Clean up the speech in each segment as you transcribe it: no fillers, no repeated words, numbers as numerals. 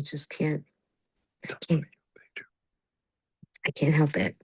just can't. I can't. I can't help it.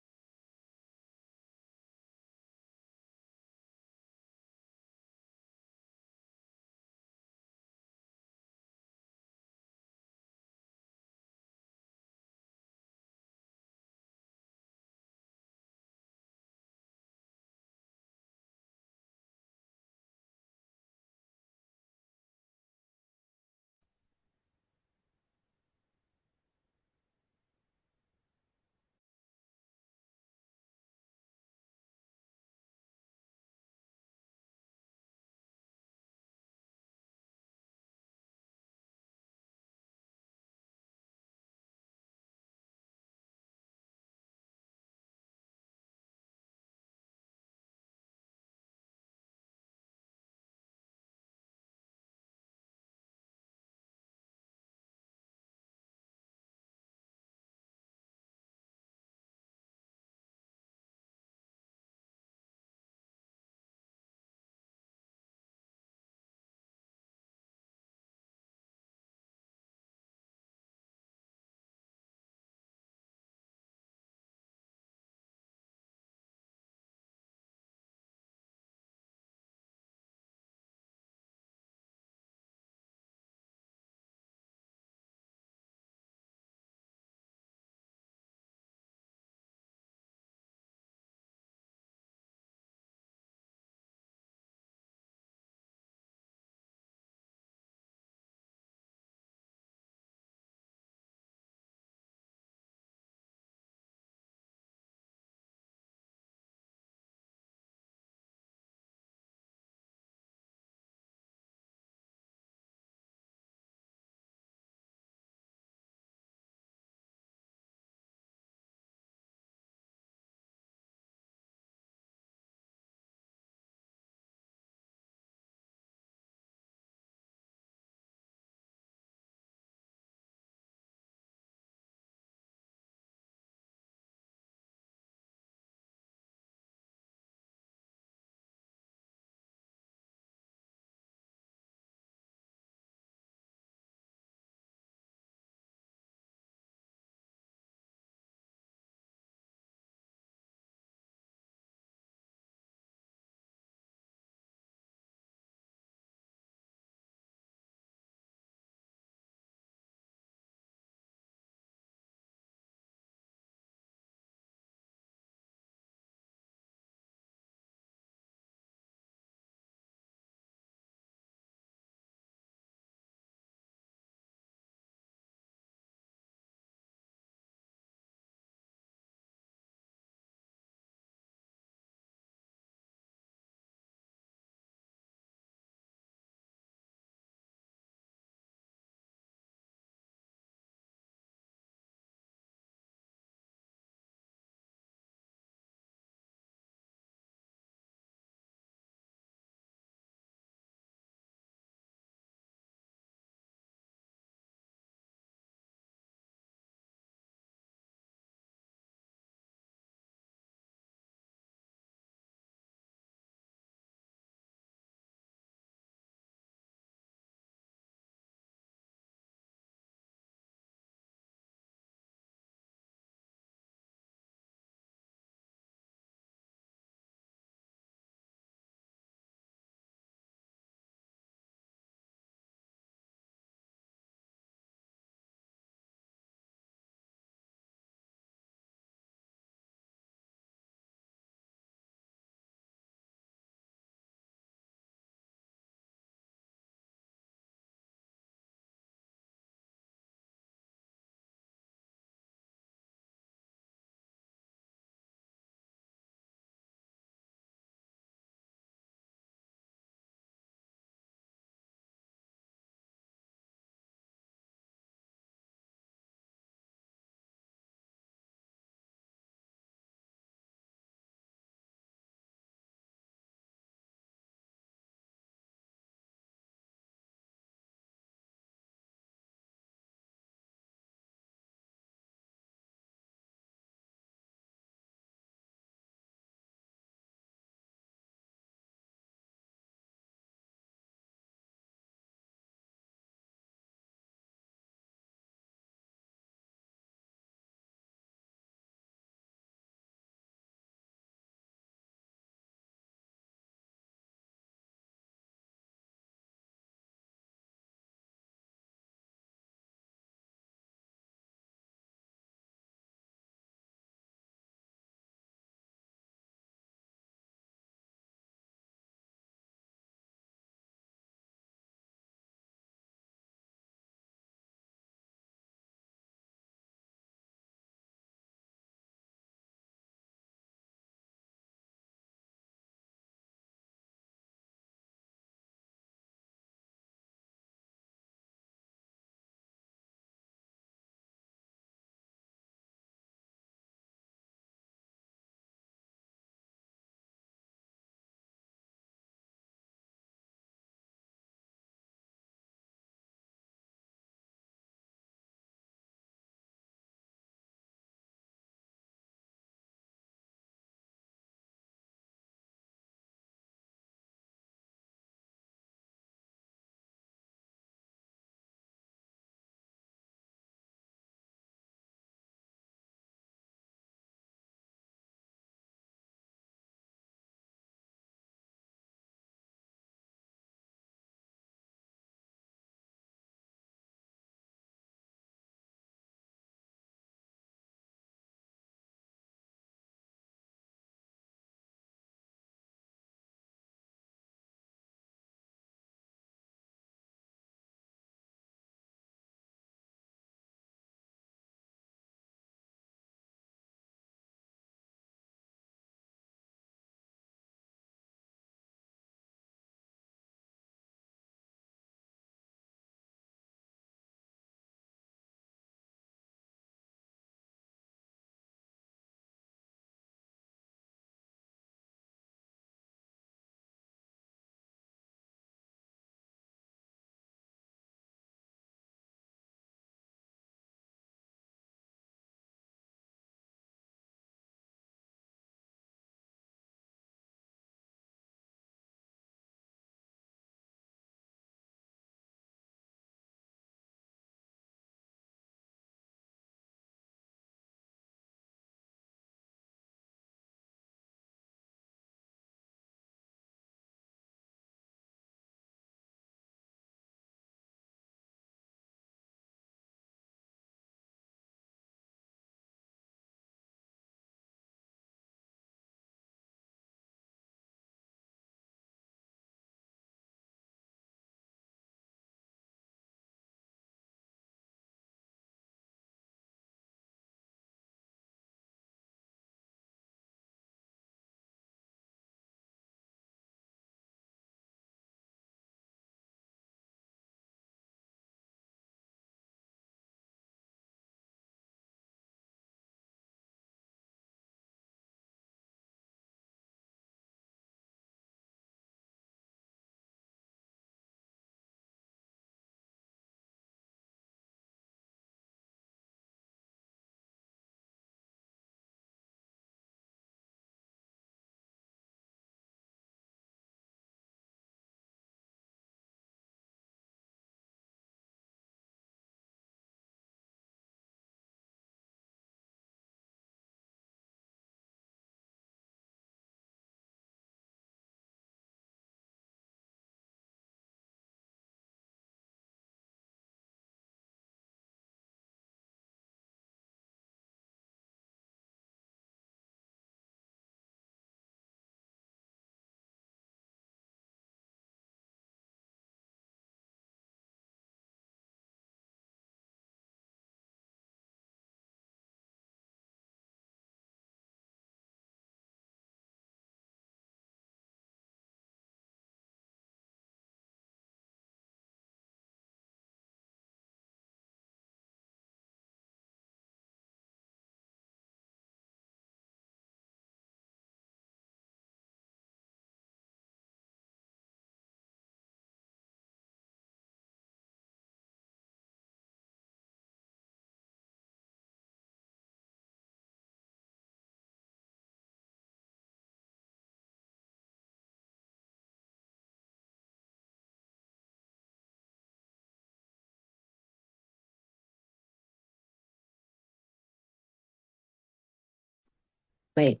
Wait.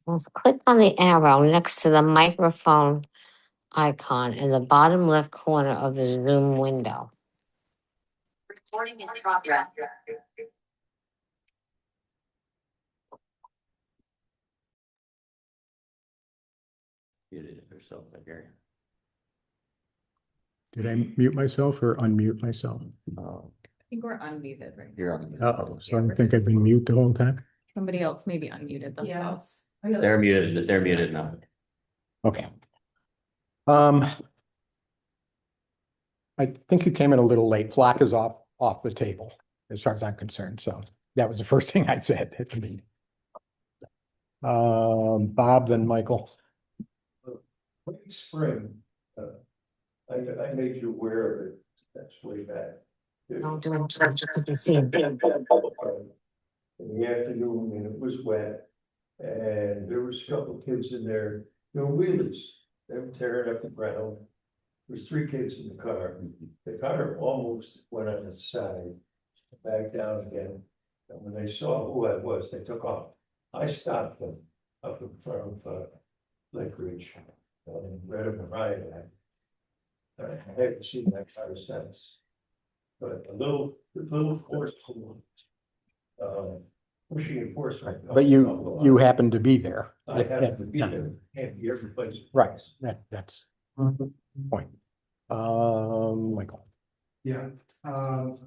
Let's click on the arrow next to the microphone icon in the bottom left corner of the Zoom window. Recording in progress. Muted herself, I hear. Did I mute myself or unmute myself? Oh, I think we're unmuted right now. you're on. Uh-oh, so I think I've been mute the whole time? Somebody else maybe unmuted themselves. They're muted, they're muted now. Okay. I think you came in a little late. Flock is off the table as far as I'm concerned. So that was the first thing I said at the meeting. Bob, then Michael. Late spring, I made you aware of it, that's way back. Don't do it, so you can see it. In the afternoon, and it was wet, and there was a couple of kids in there, they were wheelies, they were tearing up the ground. There was 3 kids in the car almost went on its side, back down again. And when they saw who I was, they took off. I stopped them up in front of Lake Ridge, read a riot act. I haven't seen that car since. But a little force, pushing enforcement. But you happened to be there. I happen to be there, can't be every place. Right, that's the point. Michael. Yeah,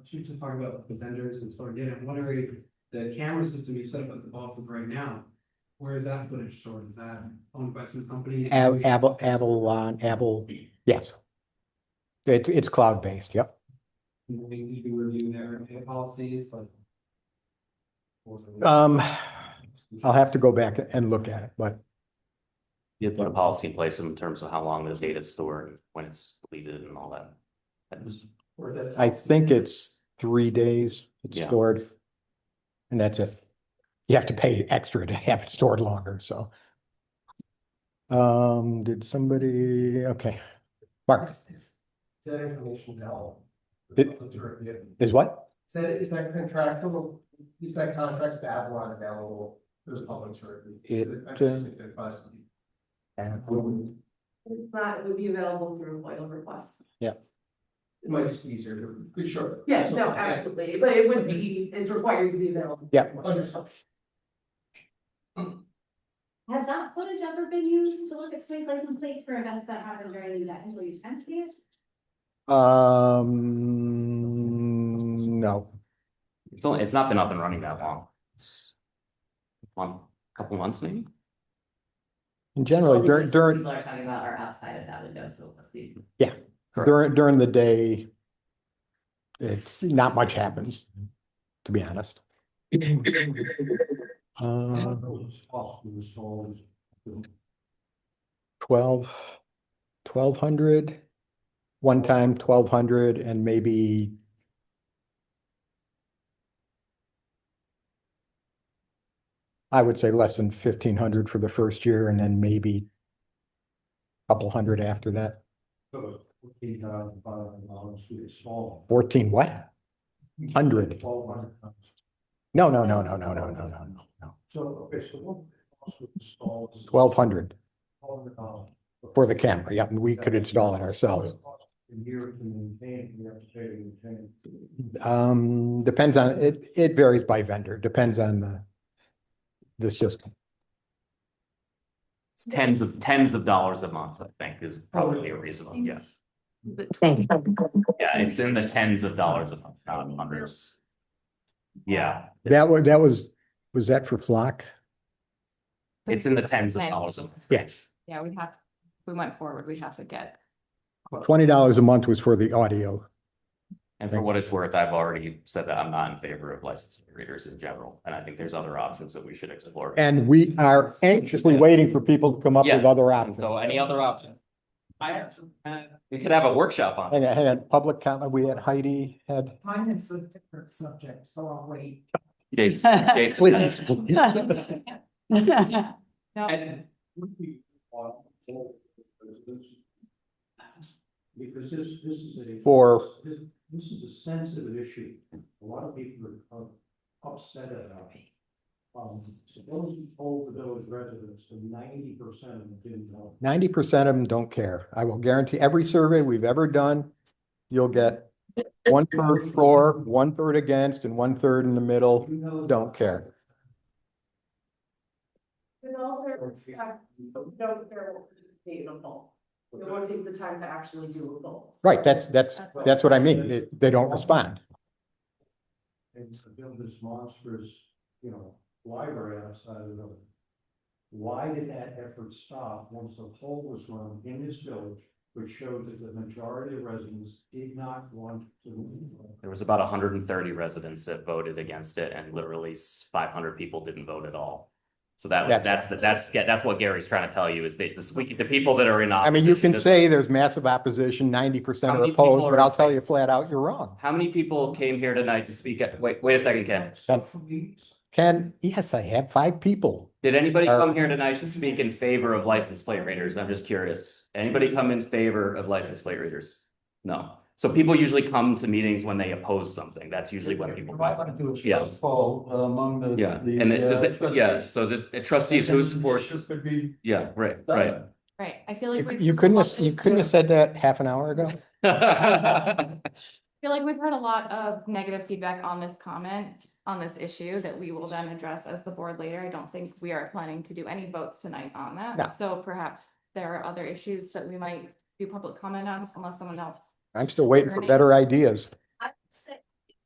she was just talking about the vendors and stuff. Again, I'm wondering, the camera system you set up at the office right now, where is that footage stored? Is that owned by some company? Avalon, yes. It's cloud-based, yep. You can review their policies, like. I'll have to go back and look at it, but You have to put a policy in place in terms of how long the data is stored, when it's deleted and all that. That was, I think it's 3 days it's Yeah. stored. And that's it. You have to pay extra to have it stored longer, so. Did somebody, okay. Mark, Is that information available? It- is what? Is that contractual, is that contracts Babylon available for the public to review? I just think that must be. That would be available through FOIL request. It might just be easier to be sure. Yes, So, no, yeah. absolutely, but it would be, it's required to be available. Yeah. Understood. Has that footage ever been used to look at space license plates for events that happen during the technical use time phase? No, it's not been up and running that long. It's couple months maybe. in general, during, People are talking about are outside of that window, so let's see. during the day, it's not much happens, to be honest. Uh, 1,200, one time 1,200 and maybe I would say less than 1,500 for the first year and then maybe a couple hundred after that. 14 what? 100. No. So, okay, so what cost would install? 1,200 for the camera. Yeah, we could install it ourselves. A year to maintain, we have to pay to maintain. Depends on, it varies by vendor, depends on the system. It's tens of dollars a month, I think, is probably a reasonable, yeah. Thanks. Yeah, it's in the tens of dollars a month, not hundreds. Yeah. Was that for Flock? It's in the tens of dollars a month. Yeah. Yeah, we have, we went forward, we have to get. $20 a month was for the audio. And for what it's worth, I've already said that I'm not in favor of licensed readers in general, and I think there's other options that we should explore. And we are anxiously waiting for people to come up with Yes. other options. So any other options? We could have a workshop on. Hang on, public comment, we had Heidi had. Mine is a different subject, so I'll wait. Jason. Please. No, Because this is a. For- This is a sensitive issue. A lot of people are upset about it. Suppose you told the village residents that 90% of them didn't know. 90% of them don't care. I will guarantee every survey we've ever done, you'll get 1/3 for, 1/3 against, and 1/3 in the middle, You know- don't care. In all fairness, don't care what participate in a poll. They won't take the time to actually do a poll. Right, that's what I mean. They don't respond. And to build this monstrous, library outside of the village. Why did that effort stop once the poll was run in this village, which showed that the majority of residents did not want to? There was about 130 residents that voted against it, and literally 500 people didn't vote at all. So that's what Gary's trying to tell you is that the people that are in I mean, you opposition can say there's massive opposition, 90% How are many opposed, people but are- I'll tell you flat out, you're wrong. How many people came here tonight to speak at, wait a second, Ken. Ken, yes, I have 5 people. Did anybody come here tonight to speak in favor of license plate readers? I'm just curious. Anybody come in favor of license plate readers? No. So people usually come to meetings when they oppose something. That's usually when people come. Yes. Among the. Yeah, and it does it, yeah, so this trustees who supports, Could be. yeah, right. right, I feel like. You couldn't have said that half an hour ago? I feel like we've heard a lot of negative feedback on this comment, on this issue that we will then address as the board later. I don't think we are planning to do any votes tonight on No. that. So perhaps there are other issues that we might do public comment on unless someone else. I'm still waiting for better ideas. I would say.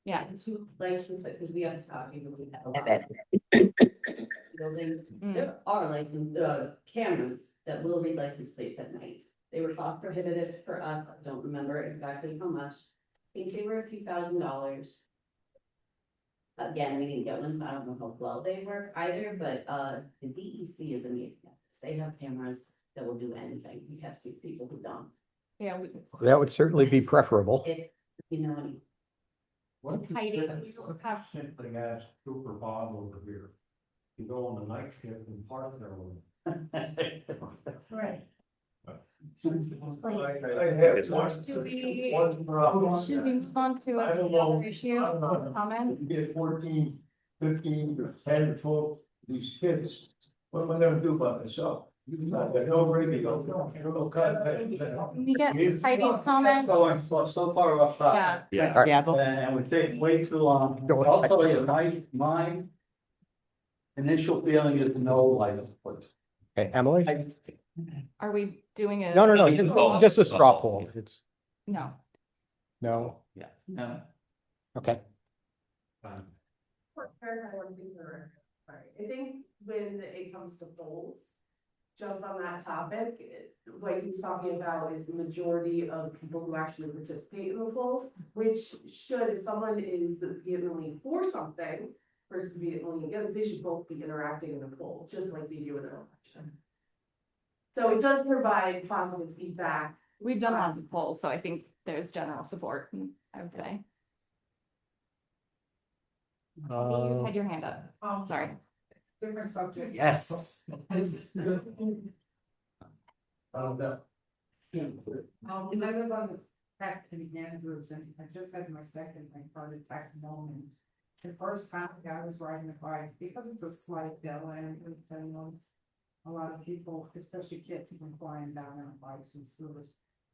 Yeah. Two license, because we have to talk, even we have a lot Okay. of buildings, Mm. there are license, cameras that will read license plates at night. They were cost prohibitive for us, I don't remember exactly how much, I think they were a few $1,000s. Again, we didn't get one, so I don't know how well they work either, but, the DEC is amazing at this They have cameras that will do anything. We have seen people who don't. Yeah, That would certainly be preferable. If, you know, any What if you Heidi, said- do you have- Simply ask Cooper Bob over here. You go on the night shift and park there with him. Right. I have one problem. Should we move on to I don't know. another issue, I don't know. comment? You get 14, 15, 10, 12, these kids, what am I gonna do by myself? There's no radio, no contact. Can we get Heidi's comment? So far off topic. Yeah. Yeah. And we take way too long. Go ahead. I'll tell you, my initial feeling is no license plate. Okay, Emily? Are we doing a? No, just a straw poll. It's, No. no, No. okay. I think when it comes to polls, just on that topic, what he's talking about is the majority of people who actually participate in the poll, which should, if someone is vehemently for something versus vehemently against, they should both be interacting in the poll, just like they do in an election. So it does provide positive feedback. We've done lots of polls, so I think there's general support, I would say. You had your hand up. Sorry. Different subject. Yes. I live on the tech and Andrews, and I just had my second heart attack moment. The first time I was riding a bike, because it's a slight hill and a lot of people, especially kids, have been flying down on bikes and scooters.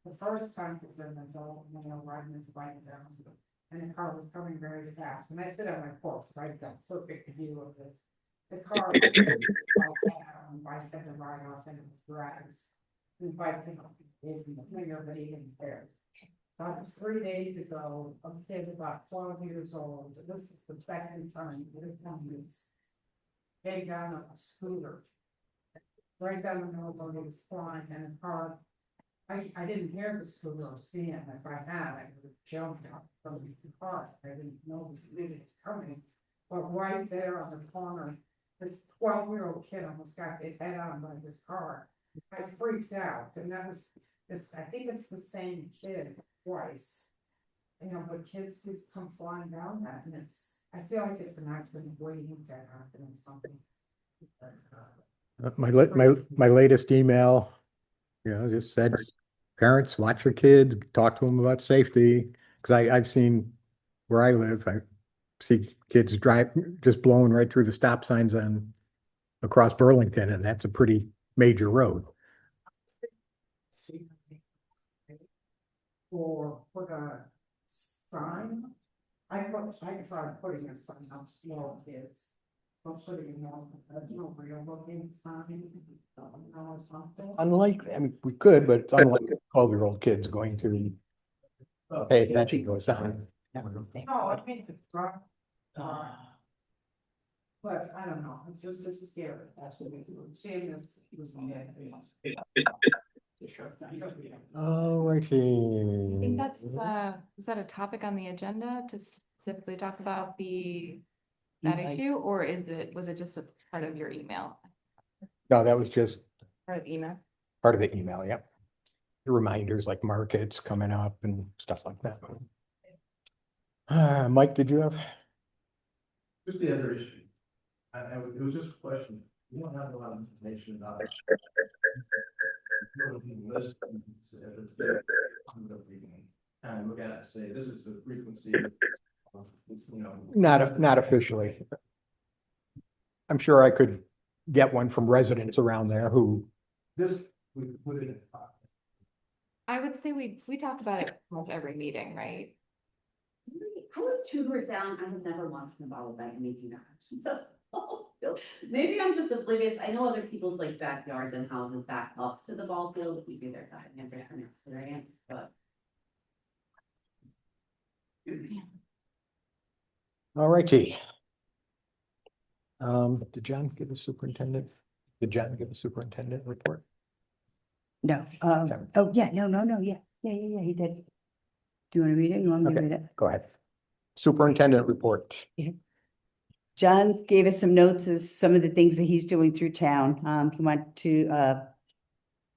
The first time was an adult, riding his bike down, and the car was coming very fast, and I sit on my porch, right, got perfect view of this. The car, bike had to ride off and it drags. And bike came up, gave me the finger, but he didn't care. About 3 days ago, a kid about 12 years old, this is the second time this woman is getting down on a scooter. Right down the middle of the road, was flying and the car. I didn't hear the scooter or see him. If I had, I would have jumped out from the car. I didn't know this was coming. But right there on the corner, this 12-year-old kid almost got hit head on by this car. I freaked out, and that was this, I think it's the same kid twice. But kids who come flying down that, and I feel like it's an accident waiting to happen or something. My latest email, just said, parents, watch your kids, talk to them about safety. Cause I've seen where I live, I see kids just blowing right through the stop signs across Burlington, and that's a pretty major road. Or put a sign. I tried putting a sign up small kids. Don't put it in real looking sign. Or something. Unlikely, I mean, we could, but it's unlike 12-year-old kids going to pay attention to a sign. No, I mean, the drop. But I don't know, it's scary, that's what we do, seeing this was on that. Oh, I I see. think that's, is that a topic on the agenda to specifically talk about that issue, or was it just a part of your email? No, that was just Part of the email? part of the email, yep. The reminders like markets coming up and stuff like that. Mike, did you have? Just the other issue. It was just a question. We don't have a lot of information about it. And look at it and say, this is the frequency. Not officially. I'm sure I could get one from residents around there who, This, we put it in. I would say we talked about it almost every meeting, right? I put tubers down, I have never once been bothered by anything. So, maybe I'm just oblivious, I know other people's like backyards and houses back up to the ball field, maybe they're having a different experience, but. all righty. Did John give a superintendent? Did John give a superintendent report? No, oh, yeah, no, yeah, he did. Do you want to read it? You want me to Okay. read it? Go ahead. Superintendent report. John gave us some notes as some of the things that he's doing through town.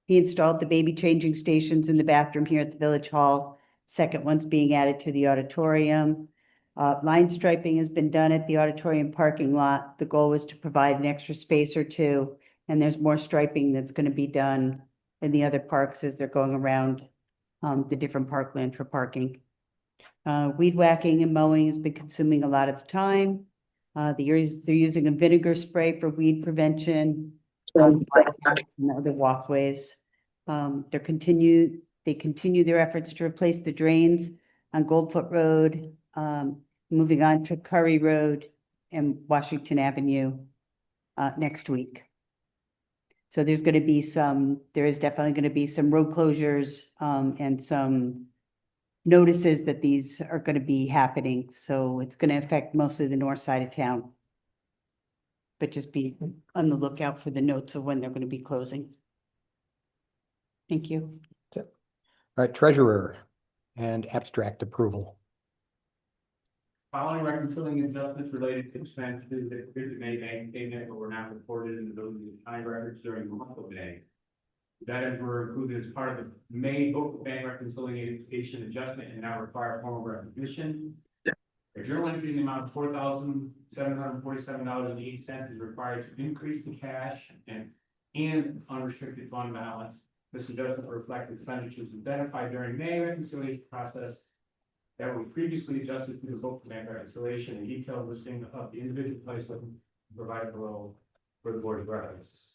He installed the baby changing stations in the bathroom here at the Village Hall. Second one's being added to the auditorium. Line striping has been done at the auditorium parking lot. The goal was to provide an extra space or two, and there's more striping that's going to be done in the other parks as they're going around the different parkland for parking. Weed whacking and mowing has been consuming a lot of time. They're using a vinegar spray for weed prevention and other walkways. They continue their efforts to replace the drains on Goldfoot Road, moving on to Curry Road and Washington Avenue next week. So there is definitely going to be some road closures and some notices that these are going to be happening. So it's going to affect mostly the north side of town. But just be on the lookout for the notes of when they're going to be closing. Thank you. All right, treasurer and abstract approval. Following reconciling adjustments related to expenditures that appeared to May bank payment but were not reported in the building time records during the month of May. That items were included as part of the May book bank reconciliation adjustment and now require formal recognition. A journal entry in the amount of $4,747.80 is required to increase the cash and unrestricted fund balance. This adjustment will reflect expenditures identified during May reconciliation process that were previously adjusted through the book bank reconciliation and detailed listing of the individual placement provided below for the board of reference.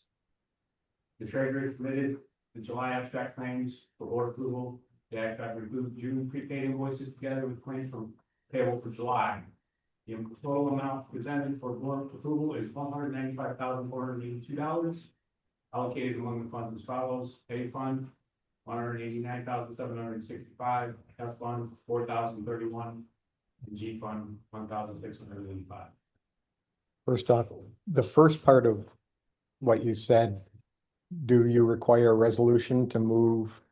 The treasurer submitted the July abstract claims for board approval. The abstract includes June prepaid invoices together with claims from payable for July. The total amount presented for board approval is $195,482, allocated among the funds as follows: pay fund, $189,765, F fund, $4,031, and G fund, $1,685. First off, the first part of what you said, do you require a resolution to move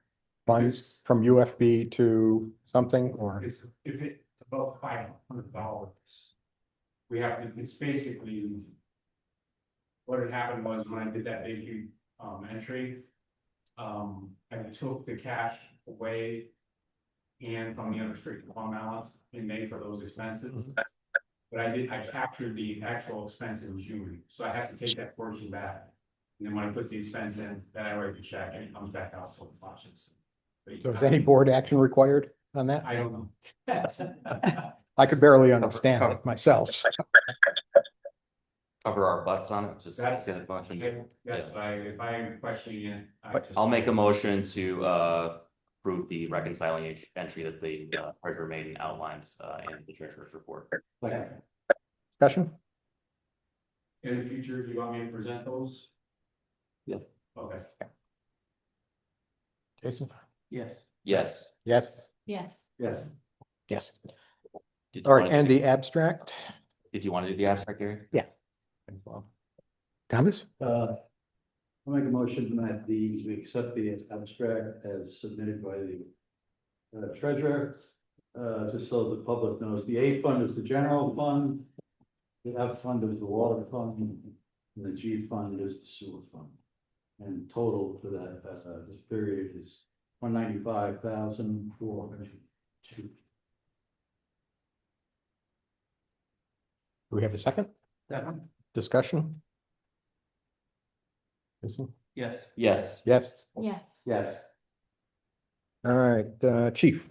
funds from UFB to something, or? If it's about $500, we have to, it's basically, what had happened was when I did that big entry, I took the cash away and from the unrestricted fund balance in May for those expenses. But I captured the actual expense in June, so I have to take that portion back. And then when I put the expense in, then I write the check and it comes back out, so it flushes. So is any board action required on that? I don't know. I could barely understand it myself. Cover our butts on it, just That's- get a motion. Yes, if I'm questioning it, I'll make a motion to approve the reconciling entry that the treasurer made and outlines in the treasurer's report. Discussion? In the future, do you want me to present those? Yeah. Okay. Jason? Yes. Yes. Yes. Yes. Yes. Yes. Did you All right, wanna and do- the abstract? Did you want to do the abstract, Gary? Yeah. Thomas? I'll make a motion that we accept the abstract as submitted by the treasurer. Just so the public knows, the A fund is the general fund, the F fund is the water fund, and the G fund is the sewer fund. And total for that, this period is $195,402. Do we have a second? Discussion? Jason? Yes. Yes. Yes. Yes. Yes. All right, chief.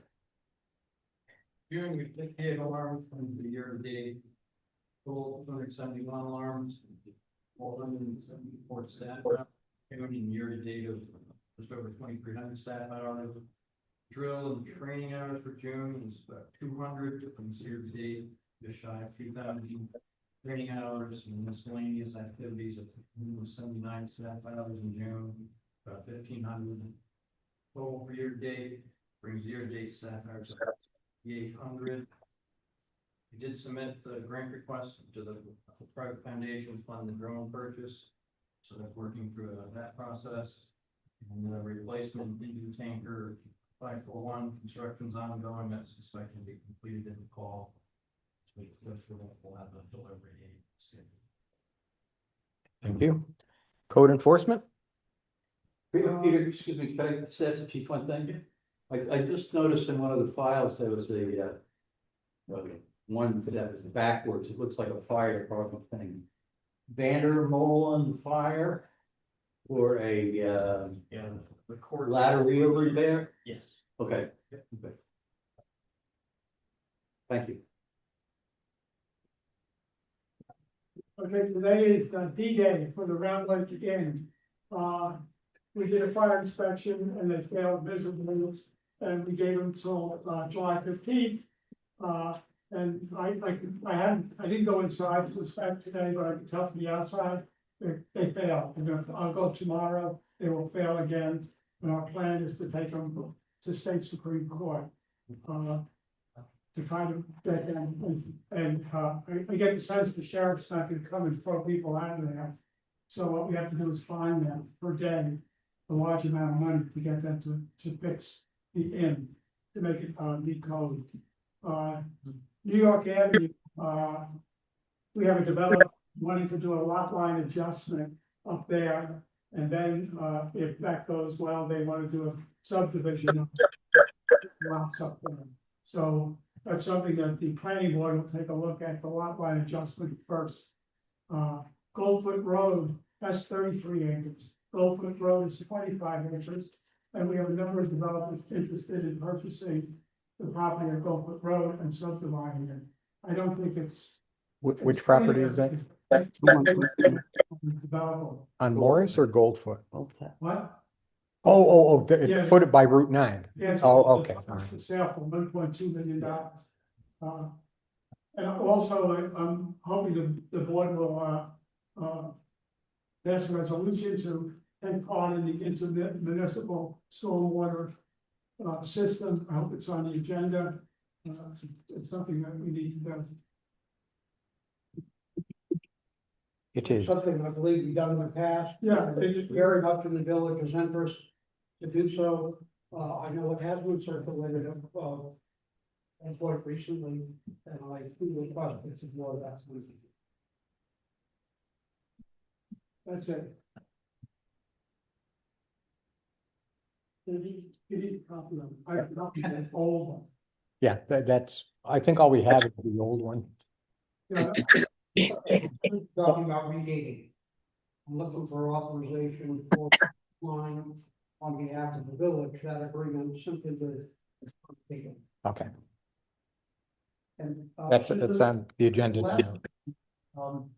June, we paid alarms from the year to date. Total 271 alarms, 474 staff. Counting year to date of just over 2,300 staff hours. Drill and training hours for June is about 200, from year to date, just shy of 2,000. Training hours and miscellaneous activities of 79 staff hours in June, about 1,500. Total for year to date brings year to date staff hours up to 800. We did submit the grant request to the private foundation to fund the drone purchase. So that's working through that process. And the replacement engine tanker 541 construction's ongoing. That's expected to be completed in the fall. So we'll have the delivery date Thank you. Code enforcement? Peter, excuse me, can I just ask the chief one thing? I just noticed in one of the files, there was one that was backwards, it looks like a fire department thing. Vandermolen fire or a, ladder wheel repair? Yes. Okay. Okay. Thank you. Okay, today is D-Day for the Round Lake Inn. We did a fire inspection and they failed miserably, and we gave them till July 15th. And I didn't go inside to inspect today, but I can tell from the outside, they failed. I'll go tomorrow, they will fail again, and our plan is to take them to State Supreme Court. To kind of get them, and I get the sense the sheriff's not gonna come and throw people out of there. So what we have to do is fine them per day a large amount of money to get them to fix the inn, to make it meet code. New York Avenue, we have a developer wanting to do a lot line adjustment up there. And then if that goes well, they want to do a subdivision of lots up there. So that's something that the planning board will take a look at, the lot line adjustment first. Goldfoot Road, that's 33 acres. Goldfoot Road is 25 acres. And we have a number of developers interested in purchasing the property at Goldfoot Road and subdividing it. I don't think it's. Which property is that? Developable. On Morris or Goldfoot? What? It's Yeah. footed by Route 9. Yes. Oh, okay. All right. The sale for $1.2 million. And also, I'm hoping the board will pass a resolution to take part in the intermunicipal stormwater system. I hope it's on the agenda. It's something that we need to do. It is. Something I believe we've done in the past. Yeah, they It's just- very much in the village's interest to do so. I know it has been circulated, quite recently, and I do request it's more of that. That's it. You need a copy of it. I have a copy of the old one. Yeah, that's, I think all we have is the old one. Yeah, Talking about redating. I'm looking for authorization for line on behalf of the village, that agreement simply to. Okay, And. that's on the agenda now.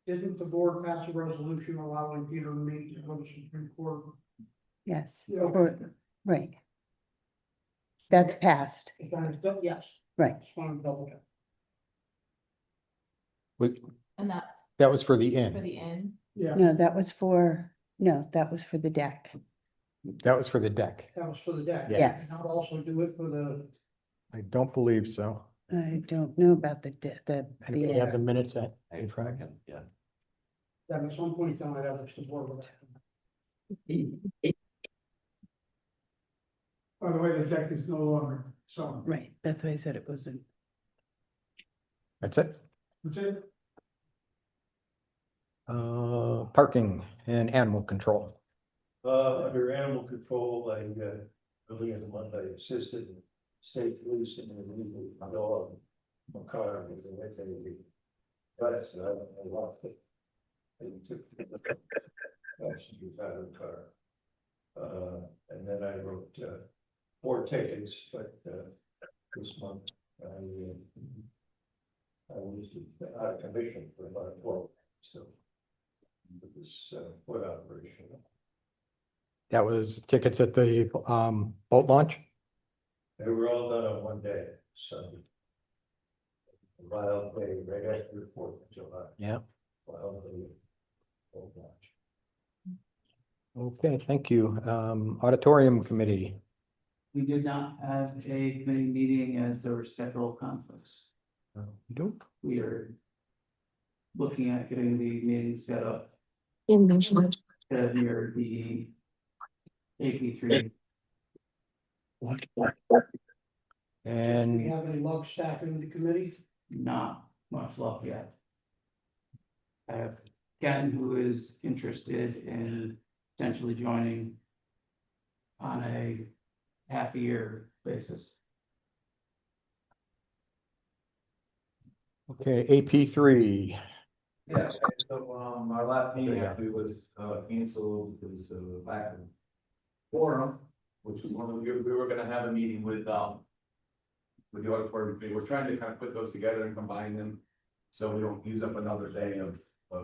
Didn't the board pass a resolution allowing Peter to meet to go to Supreme Court? Yes, Yeah. right. That's passed, If that is done, yes. right. Just wanted to double check. And that's That was for the for inn. the inn. yeah. No, that was for the deck. That was for the deck. That was for the deck. Yes. And I'll also do it for the, I don't believe so. I don't know about Anybody have the minutes in front of you? Yeah. that at some point down, I'd have to board with that. By the way, the deck is no longer, so right, that's why I said it wasn't. That's it? that's it. Parking and animal control. Under animal control, I, earlier in the month, I assisted state police in the illegal dog, a car, and they went there. But I lost it. And took the passengers out of the car. And then I wrote, 4 tickets, but, this month, I was out of commission for about 12, so. With this, foot operation. That was tickets at the boat launch? They were all done on one day, Sunday. Wild day, right after the 4th of July. Yeah. Wild day. Full launch. Okay, thank you. Auditorium committee. We did not have a committee meeting as there were scheduled conflicts. Nope. We are looking at getting the meeting set up near the AP3. Do And we have any luck staffing the committee? Not much luck yet. I have Ken, who is interested in potentially joining on a half a year basis. Okay, AP3. Yeah, so, our last meeting actually was, canceled because of lack of quorum, which is one of, we were gonna have a meeting with the auditorium committee. We're trying to kind of put those together and combine them, so we don't use up another day of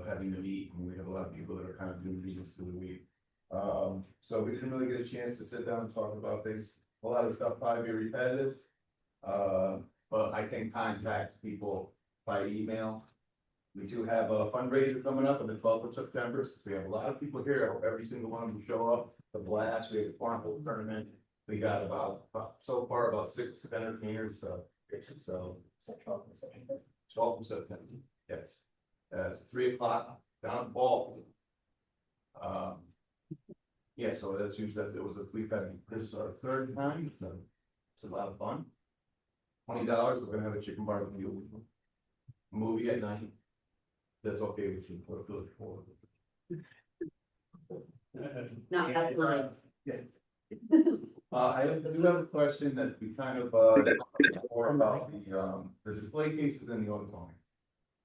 having to meet, and we have a lot of people that are kind of doing meetings through the week. So we didn't really get a chance to sit down and talk about things. A lot of stuff probably be repetitive. But I can contact people by email. We do have a fundraiser coming up on the 12th of September, since we have a lot of people here. I hope every single one of them show up. The blast, we have a cornhole tournament. We got so far about 6 entertainers, so. 12th of September, yes. It's 3 o'clock down at ball. Yeah, so that's usually, it was a free event. This is our 3rd time, so it's a lot of fun. $20, we're gonna have a chicken barbecue, movie at night. That's okay with you. Not that much. I do have a question that we kind of, more about the display cases in the auditorium.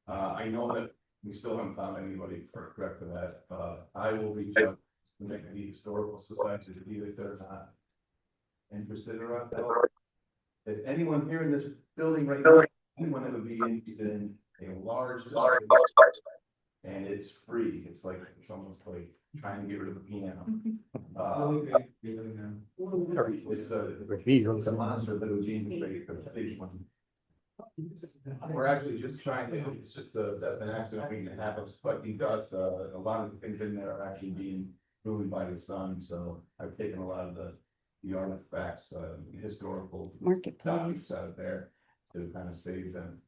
I know that we still haven't found anybody correct for that. I will reach out to make the historical society to see if they're not interested or not. If anyone here in this building right now, anyone that would be interested in a large display, and it's free, it's almost like trying to get rid of a piano. It's a monster that would be great for the stage one. We're actually just trying to, it's just that's an accident thing that happens, but because a lot of the things in there are actually being ruined by the sun, so I've taken a lot of the artifacts, historical Marketplace. documents out of there to kind of save them.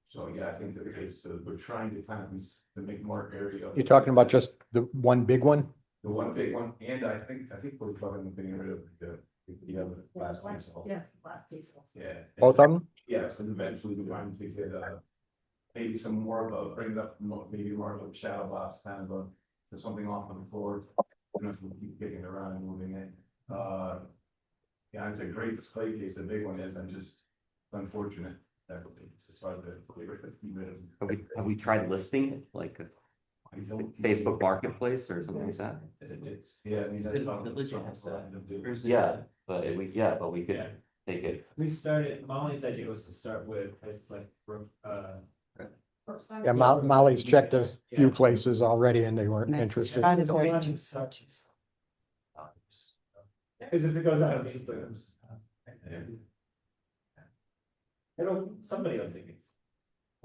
So yeah, I think that it's, we're trying to kind of to make more area. You're talking about just the one big one? The one big one, and I think we're talking about getting rid of the other last one. Yes, last piece. Yeah. Both of them? Yes, and eventually we're trying to get maybe some more of a, bring it up, maybe more of a shadow box, kind of to something off on the floor. You know, we keep kicking it around and moving it. Yeah, it's a great display case, the big one is, and just unfortunate. It's just hard to believe it. Have we tried listing it, like I don't- Facebook Marketplace or something like that? It's, yeah, I mean, that's probably Yeah, but we could take it. We started, Molly's idea was to start with places like, Yeah, Molly's checked a few places already and they weren't interested. Because if it goes out of these rooms. Somebody will take it.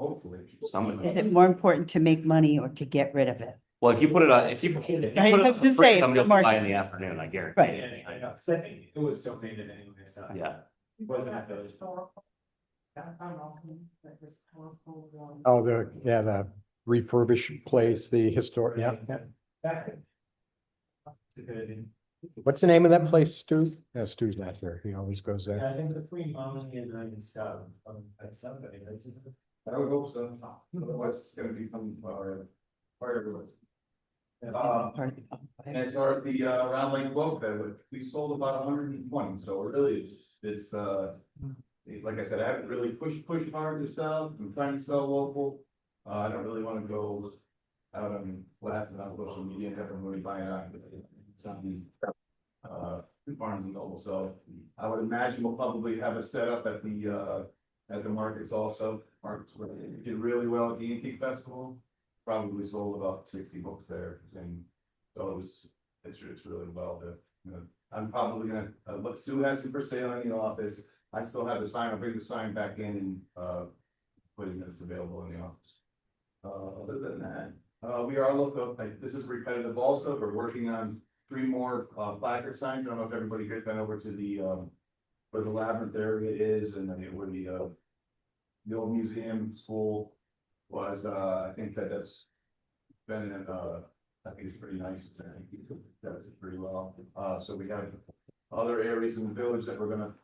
hopefully. Somebody. Is it more important to make money or to get rid of it? Well, if you put it on, if you put it I up have for to free, say, somebody will Mark- buy in the afternoon, I guarantee. Right. it. I know, because I think it was donated anyway, so. Yeah. It wasn't at those. Oh, the refurbished place, the historic, yeah. It's a good idea. What's the name of that place, Stu? No, Stu's not here. He always goes there. Yeah, I think between Molly and I and Scott, at somebody, that's. I would hope so. Otherwise, it's gonna become our firewood. And as far as the Round Lake book, that we sold about 120, so really it's like I said, I haven't really pushed hard to sell. I'm trying to sell local. I don't really want to go out on blast it on social media and have them really buy it out. Something Barnes and Noble, so I would imagine we'll probably have a setup at the markets also. Markets where they did really well at the Antique Festival. Probably sold about 60 books there, and so it's really well. I'm probably gonna look. Sue has it for sale in the office. I still have the sign. I'll bring the sign back in and put it that's available in the office. Other than that, we are looking. This is repetitive. Also, we're working on 3 more placard signs. I don't know if everybody has been over to the where the labyrinth area is, and then where the old museum school was. I think that's been I think it's pretty nice. I think he does it pretty well. So we have other areas in the village that we're gonna.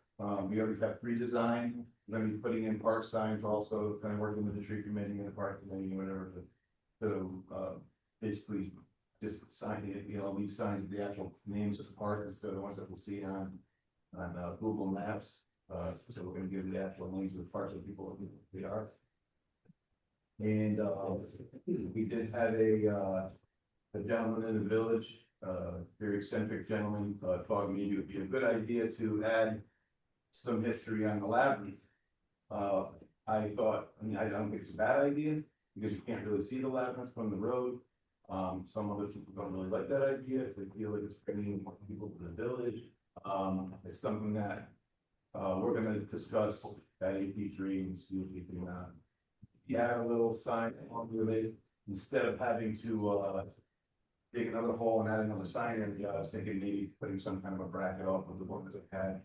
We already have redesigned. We're gonna be putting in park signs also, kind of working with the tree committee and the park committee, whatever, to basically just sign it, leave signs of the actual names of the park instead of the ones that we'll see on Google Maps. So we're gonna give the actual names of the parks that people know who they are. And we did have a gentleman in the village, very eccentric gentleman, thought maybe it would be a good idea to add some history on the labyrinth. I thought, I don't think it's a bad idea, because you can't really see the labyrinth from the road. Some other people don't really like that idea, they feel like it's bringing more people to the village. It's something that we're gonna discuss at AP3 and see if we can add a little sign along with it, instead of having to dig another hole and add another sign in. I was thinking maybe putting some kind of a bracket off of the one that I had.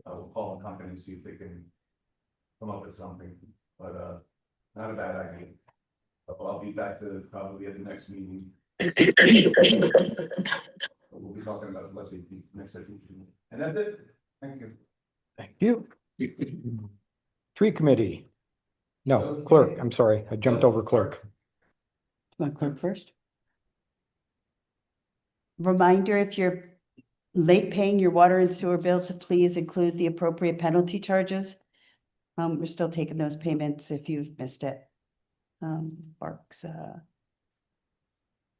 We'll call a company and see if they can come up with something, but not a bad idea. I'll be back to probably at the next meeting. We'll be talking about it next session. And that's it. Thank you. Thank you. Tree committee. No, clerk, I'm sorry, I jumped over clerk. Want clerk first? Reminder, if you're late paying your water and sewer bill, to please include the appropriate penalty charges. We're still taking those payments if you've missed it. Barks,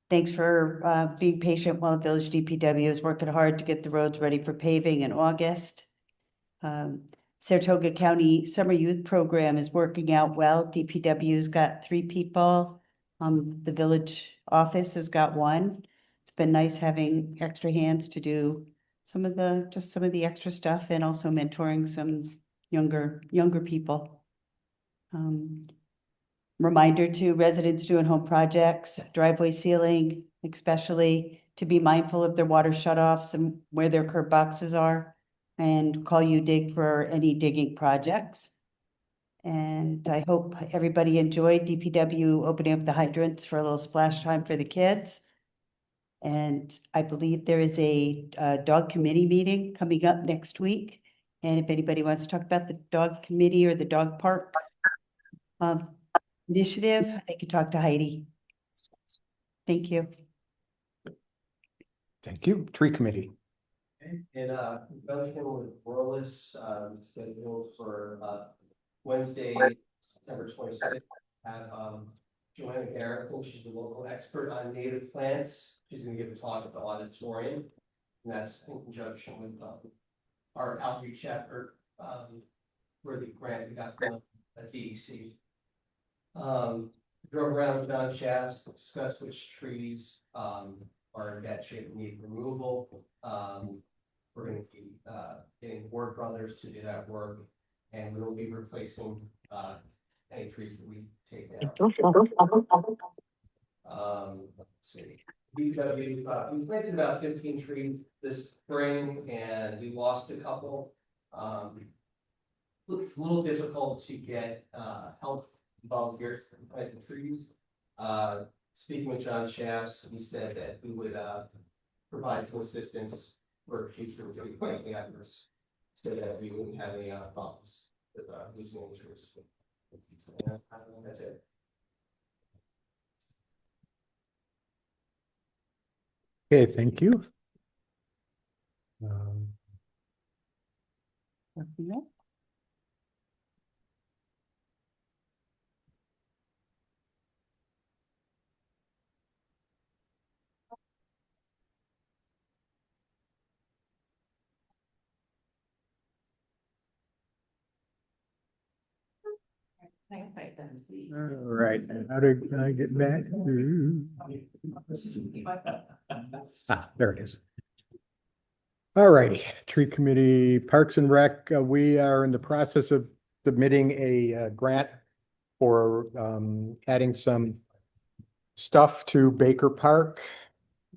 thanks for being patient while the village DPW is working hard to get the roads ready for paving in August. Saratoga County Summer Youth Program is working out well. DPW's got 3 people. The village office has got 1. It's been nice having extra hands to do some of the extra stuff, and also mentoring some younger people. Reminder to residents doing home projects, driveway sealing, especially to be mindful of their water shutoffs and where their curb boxes are, and call UDIG for any digging projects. And I hope everybody enjoyed DPW opening up the hydrants for a little splash time for the kids. And I believe there is a dog committee meeting coming up next week. And if anybody wants to talk about the dog committee or the dog park initiative, they can talk to Heidi. Thank you. Thank you. Tree committee. In conjunction with Borlis, scheduled for Wednesday, September 26th, have Joanna Garrison. She's a local expert on native plants. She's going to give a talk at the auditorium, and that's in conjunction with our outreach effort for the grant we got from the DEC. Drove around with John Shafts to discuss which trees are in bad shape and need removal. We're going to be getting Ward Brothers to do that work, and we will be replacing any trees that we take down. Let's see. We planted about 15 trees this spring, and we lost a couple. It's a little difficult to get help volunteers to plant the trees. Speaking with John Shafts, he said that we would provide some assistance for future tree planting efforts, so that we wouldn't have any problems with losing any trees. And I don't know, that's it. Okay, thank you. All right, how did I get back to? There it is. All righty, tree committee, Parks and Rec. We are in the process of submitting a grant for adding some stuff to Baker Park.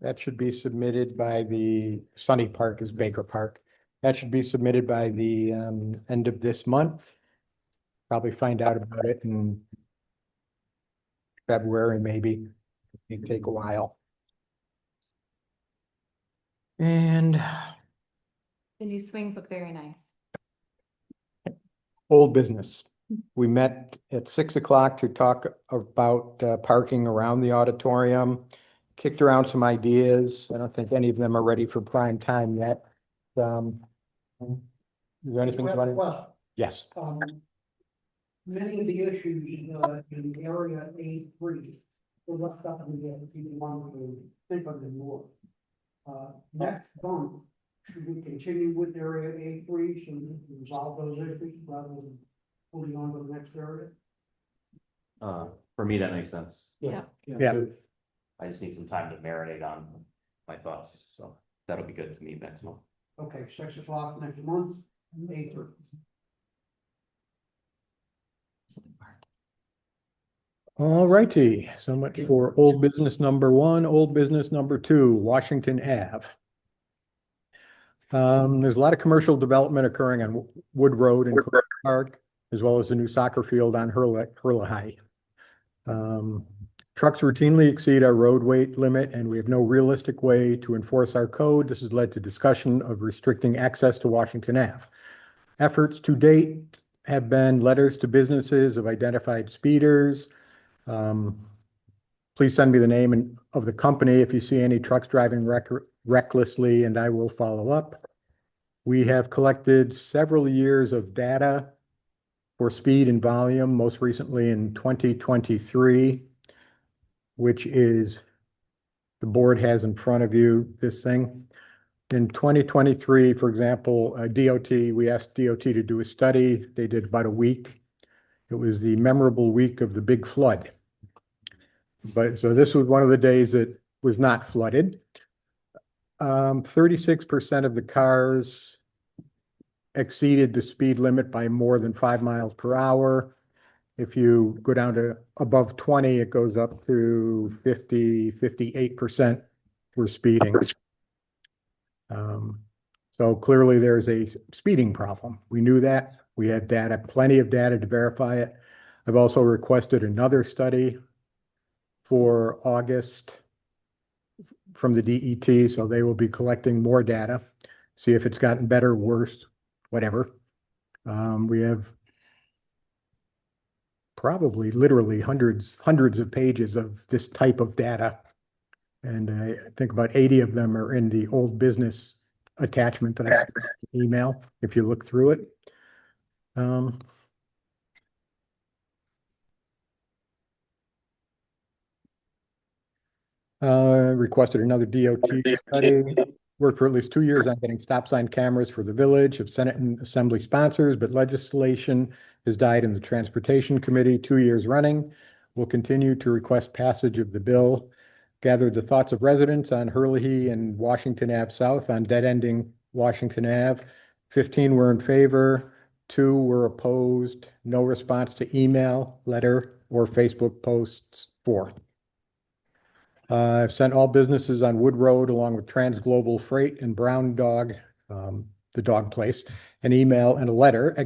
That should be submitted by the Sunny Park is Baker Park. That should be submitted by the end of this month. Probably find out about it in February, maybe. It may take a while. And The new swings look very nice. old business. We met at 6 o'clock to talk about parking around the auditorium. kicked around some ideas. I don't think any of them are ready for prime time yet. Is there anything you want to? Well, Yes. many of the issues, in area A3, were left up in the air, if you want to think of them more. Next month, should we continue with area A3, so we can resolve those issues rather than moving on to the next area? For me, that makes sense. Yeah. Yeah. I just need some time to marinate on my thoughts, so that'll be good to me next month. Okay, 6 o'clock next month, A3. All righty, so much for old business number 1, old business number 2, Washington Ave. There's a lot of commercial development occurring on Wood Road and Clark Park, as well as the new soccer field on Hurley. Trucks routinely exceed our road weight limit, and we have no realistic way to enforce our code. This has led to discussion of restricting access to Washington Ave. Efforts to date have been letters to businesses of identified speeders. Please send me the name of the company if you see any trucks driving recklessly, and I will follow up. We have collected several years of data for speed and volume, most recently in 2023, which is, the board has in front of you this thing. In 2023, for example, we asked DOT to do a study. They did about a week. It was the memorable week of the big flood. So this was one of the days that was not flooded. 36% of the cars exceeded the speed limit by more than 5 miles per hour. If you go down to above 20, it goes up to 58% were speeding. So clearly there's a speeding problem. We knew that. We had data, plenty of data to verify it. I've also requested another study for August from the DET, so they will be collecting more data, see if it's gotten better, worse, whatever. We have probably literally hundreds of pages of this type of data. And I think about 80 of them are in the old business attachment that I sent email, if you look through it. Requested another DOT study. Worked for at least 2 years on getting stop sign cameras for the village of Senate and Assembly sponsors, but legislation has died in the Transportation Committee 2 years running. We'll continue to request passage of the bill. Gathered the thoughts of residents on Hurley and Washington Ave South on dead-ending Washington Ave. 15 were in favor, 2 were opposed, no response to email, letter, or Facebook posts, 4. I've sent all businesses on Wood Road along with Trans Global Freight and Brown Dog, the dog place, an email and a letter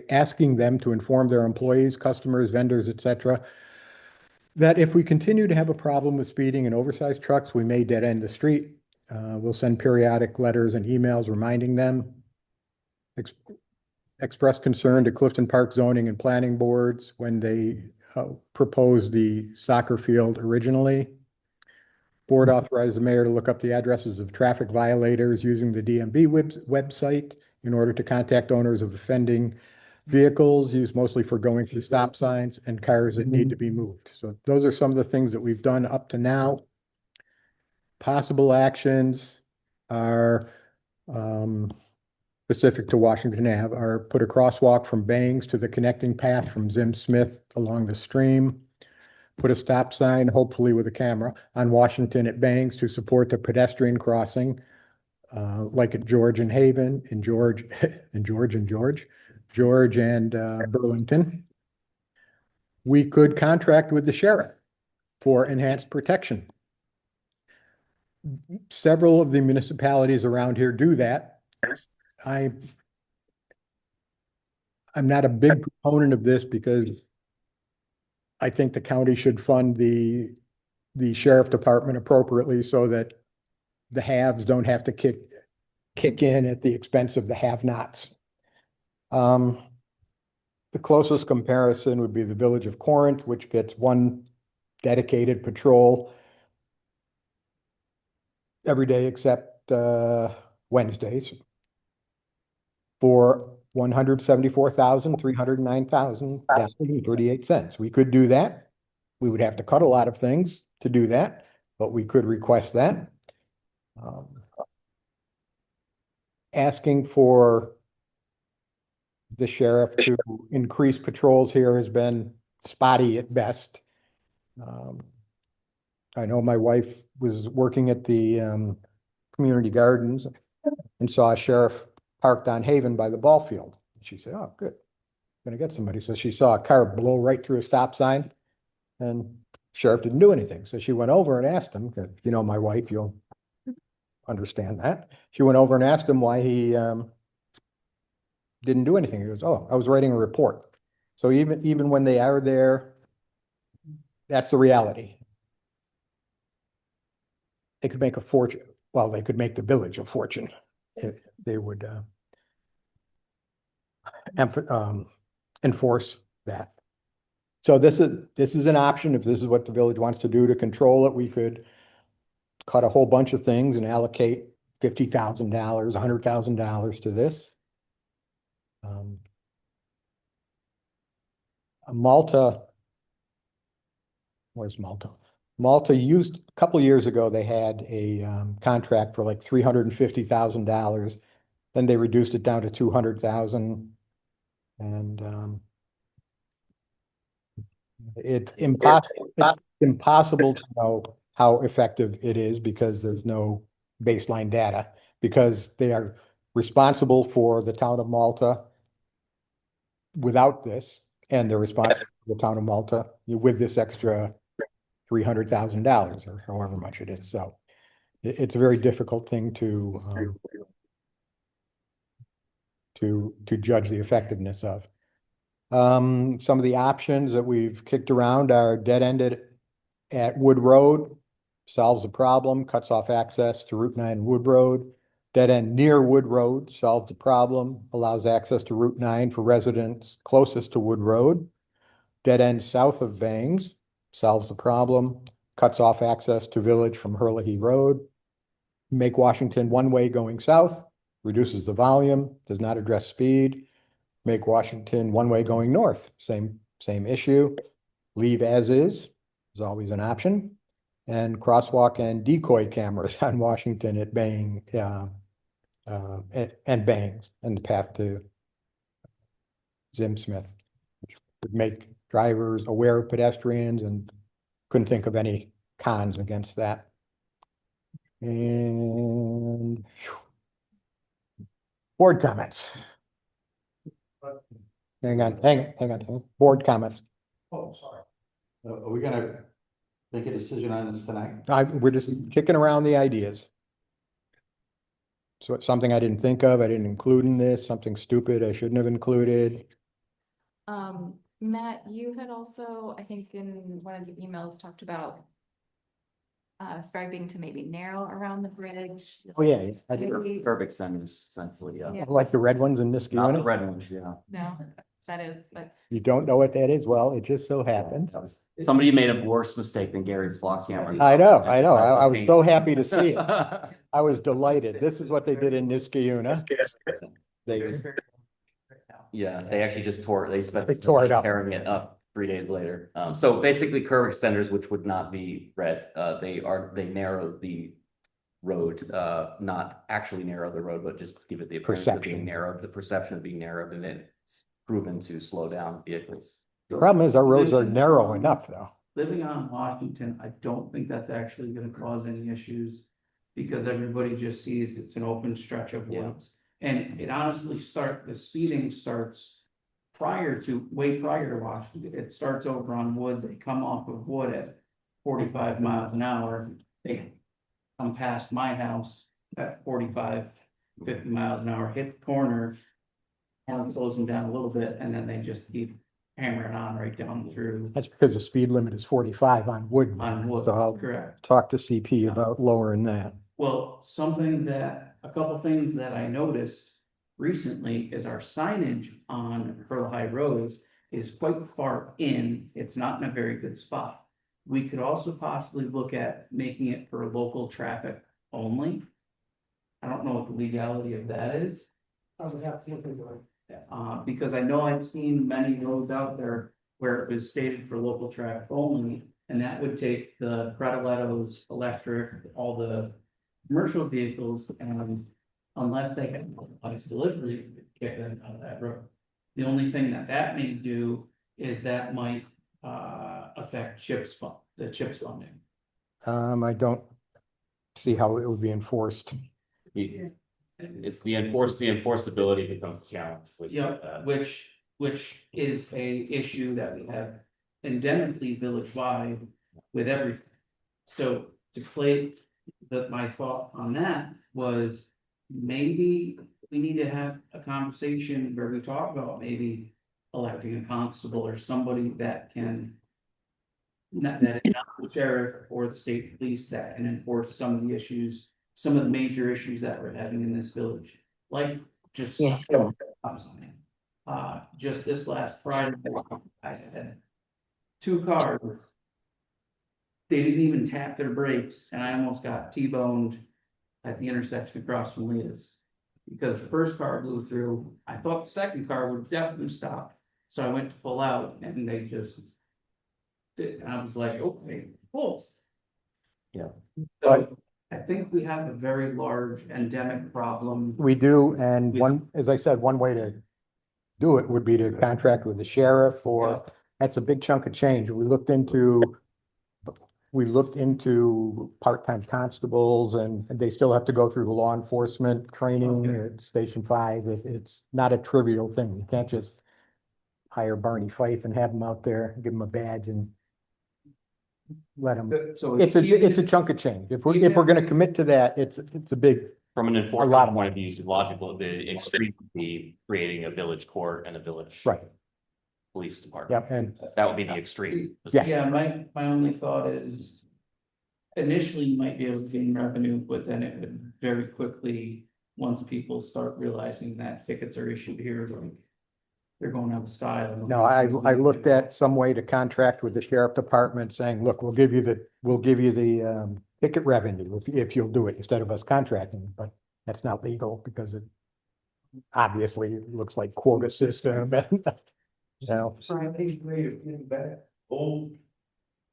asking them to inform their employees, customers, vendors, etc., that if we continue to have a problem with speeding and oversized trucks, we may dead end the street. We'll send periodic letters and emails reminding them. Express concern to Clifton Park zoning and planning boards when they proposed the soccer field originally. Board authorized the mayor to look up the addresses of traffic violators using the DMV website in order to contact owners of offending vehicles used mostly for going through stop signs and cars that need to be moved. So those are some of the things that we've done up to now. Possible actions are specific to Washington Ave are put a crosswalk from Bangs to the connecting path from Zim Smith along the stream. Put a stop sign, hopefully with a camera, on Washington at Bangs to support the pedestrian crossing, like at George and Haven, and George and Burlington. We could contract with the sheriff for enhanced protection. Several of the municipalities around here do that. I'm not a big proponent of this because I think the county should fund the sheriff department appropriately so that the haves don't have to kick in at the expense of the have-nots. The closest comparison would be the village of Corinth, which gets 1 dedicated patrol every day except Wednesdays for $174,309,38. We could do that. We would have to cut a lot of things to do that, but we could request that. Asking for the sheriff to increase patrols here has been spotty at best. I know my wife was working at the community gardens and saw a sheriff parked on Haven by the ball field. She said, "Oh, good, gonna get somebody." So she saw a car blow right through a stop sign, and sheriff didn't do anything. So she went over and asked him, 'cause you know my wife, you'll understand that. She went over and asked him why he didn't do anything. He goes, "Oh, I was writing a report." So even when they are there, that's the reality. They could make a fortune. Well, they could make the village a fortune if they would enforce that. So this is an option. If this is what the village wants to do to control it, we could cut a whole bunch of things and allocate $50,000, $100,000 to this. Malta, where's Malta? Malta used, a couple years ago, they had a contract for like $350,000. Then they reduced it down to 200,000. And it's impossible to know how effective it is because there's no baseline data, because they are responsible for the town of Malta without this, and they're responsible for the town of Malta with this extra $300,000 or however much it is. So it's a very difficult thing to judge the effectiveness of. Some of the options that we've kicked around are dead-ended at Wood Road, solves the problem, cuts off access to Route 9 Wood Road. Dead end near Wood Road solves the problem, allows access to Route 9 for residents closest to Wood Road. Dead end south of Bangs solves the problem, cuts off access to Village from Hurley Road. Make Washington one-way going south, reduces the volume, does not address speed. Make Washington one-way going north, same issue. Leave as is always an option. And crosswalk and decoy cameras on Washington at Bang and Bangs and the path to Zim Smith, which would make drivers aware of pedestrians, and couldn't think of any cons against that. And board comments. Hang on. Board comments. Oh, sorry. Are we gonna make a decision on this tonight? We're just kicking around the ideas. So it's something I didn't think of, I didn't include in this, something stupid I shouldn't have included. Matt, you had also, I think in one of the emails, talked about striping to maybe narrow around the bridge. Oh, yeah. I did. Maybe- Curb extenders, essentially, yeah. Yeah. Like the red ones in this Not the unit. red ones, yeah. No, that is, but You don't know what that is? Well, it just so happens. Somebody made a worse mistake than Gary's flock camera. I know. I was so happy to see it. I was delighted. This is what they did in Niskayuna. Yeah, they actually just tore it. They tore it up. tearing it up 3 days later. So basically curb extenders, which would not be red, they narrow the road, not actually narrow the road, but just give it the appearance of being narrowed, the perception of being narrowed, and then it's proven to slow down vehicles. The problem is our roads are narrow enough though. Living on Washington, I don't think that's actually gonna cause any issues, because everybody just sees it's an open stretch of woods. And it honestly the speeding starts way prior to Washington. It starts over on Wood, they come off of Wood at 45 miles an hour. They come past my house at 45, 50 miles an hour, hit the corner, and it slows them down a little bit, and then they just keep hammering on right down through. That's because the speed limit is 45 on Wood. On Wood, So I'll correct. talk to CP about lowering that. Well, a couple things that I noticed recently is our signage on Pearl High Road is quite far in. It's not in a very good spot. We could also possibly look at making it for local traffic only. I don't know what the legality of that is. I would have to look into it. Because I know I've seen many roads out there where it was stated for local traffic only. And that would take the Predilettos, electric, all the commercial vehicles, and unless they get ice delivery, get them out of that road. The only thing that may do is that might affect the CHIPS funding. I don't see how it would be enforced. It's the enforceability becomes a challenge. with Yeah, that. which is a issue that we have endemically village-wide with everything. So to play, my thought on that was maybe we need to have a conversation where we talk about maybe electing a constable or somebody that can that is not the sheriff or the state police that can enforce some of the issues, some of the major issues that we're having in this village, like just Yes. just this last Friday, I had 2 cars. They didn't even tap their brakes, and I almost got T-boned at the intersection across from Leah's. Because the first car blew through, I thought the second car would definitely stop, so I went to pull out, and they just did, and I was like, okay, cool. Yeah. So I think we have a very large endemic problem. We do, and one, as I said, one way to do it would be to contract with the sheriff, or that's a big chunk of change. We looked into part-time constables, and they still have to go through the law enforcement training at Station 5. It's not a trivial thing. You can't just hire Barney Fife and have him out there, give him a badge and let him. So It's a chunk of change. If we're gonna commit to that, it's a big. From an lot enforcement of point of view, it's logical, the extreme would be creating a village court and a village. Right. Police department. Yep, and That would be the extreme. Yeah, my only thought is initially you might be able to gain revenue, but then it would very quickly, once people start realizing that tickets are issued here, like they're going out of style. no, I looked at some way to contract with the sheriff department saying, look, we'll give you the ticket revenue if you'll do it instead of us contracting, but that's not legal because it obviously looks like quota system and so. Eighth grade of getting back old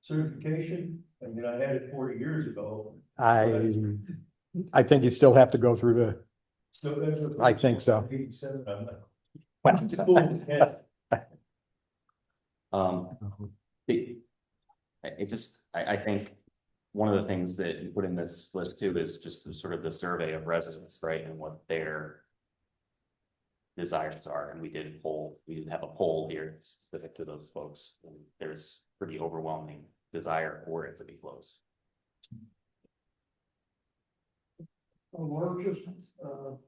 certification, I mean, I had it 40 years ago. I think you still have to go through the, So that's what. I think so. VB7, I'm not. well, I think one of the things that you put in this list too is just the sort of the survey of residents, right, and what their desires are, and we did have a poll here specific to those folks, and there's pretty overwhelming desire for it to be closed. The largest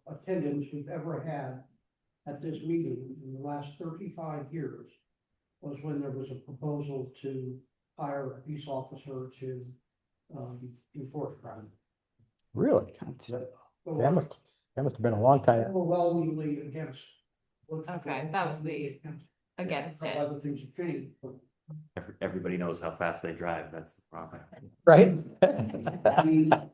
attendance we've ever had at this meeting in the last 35 years was when there was a proposal to hire a peace officer to enforce crime. really? That must have been a long time. Overwhelmingly against. Okay, that was the against it. Other things have changed, but Everybody knows how fast they drive, that's the problem. Right?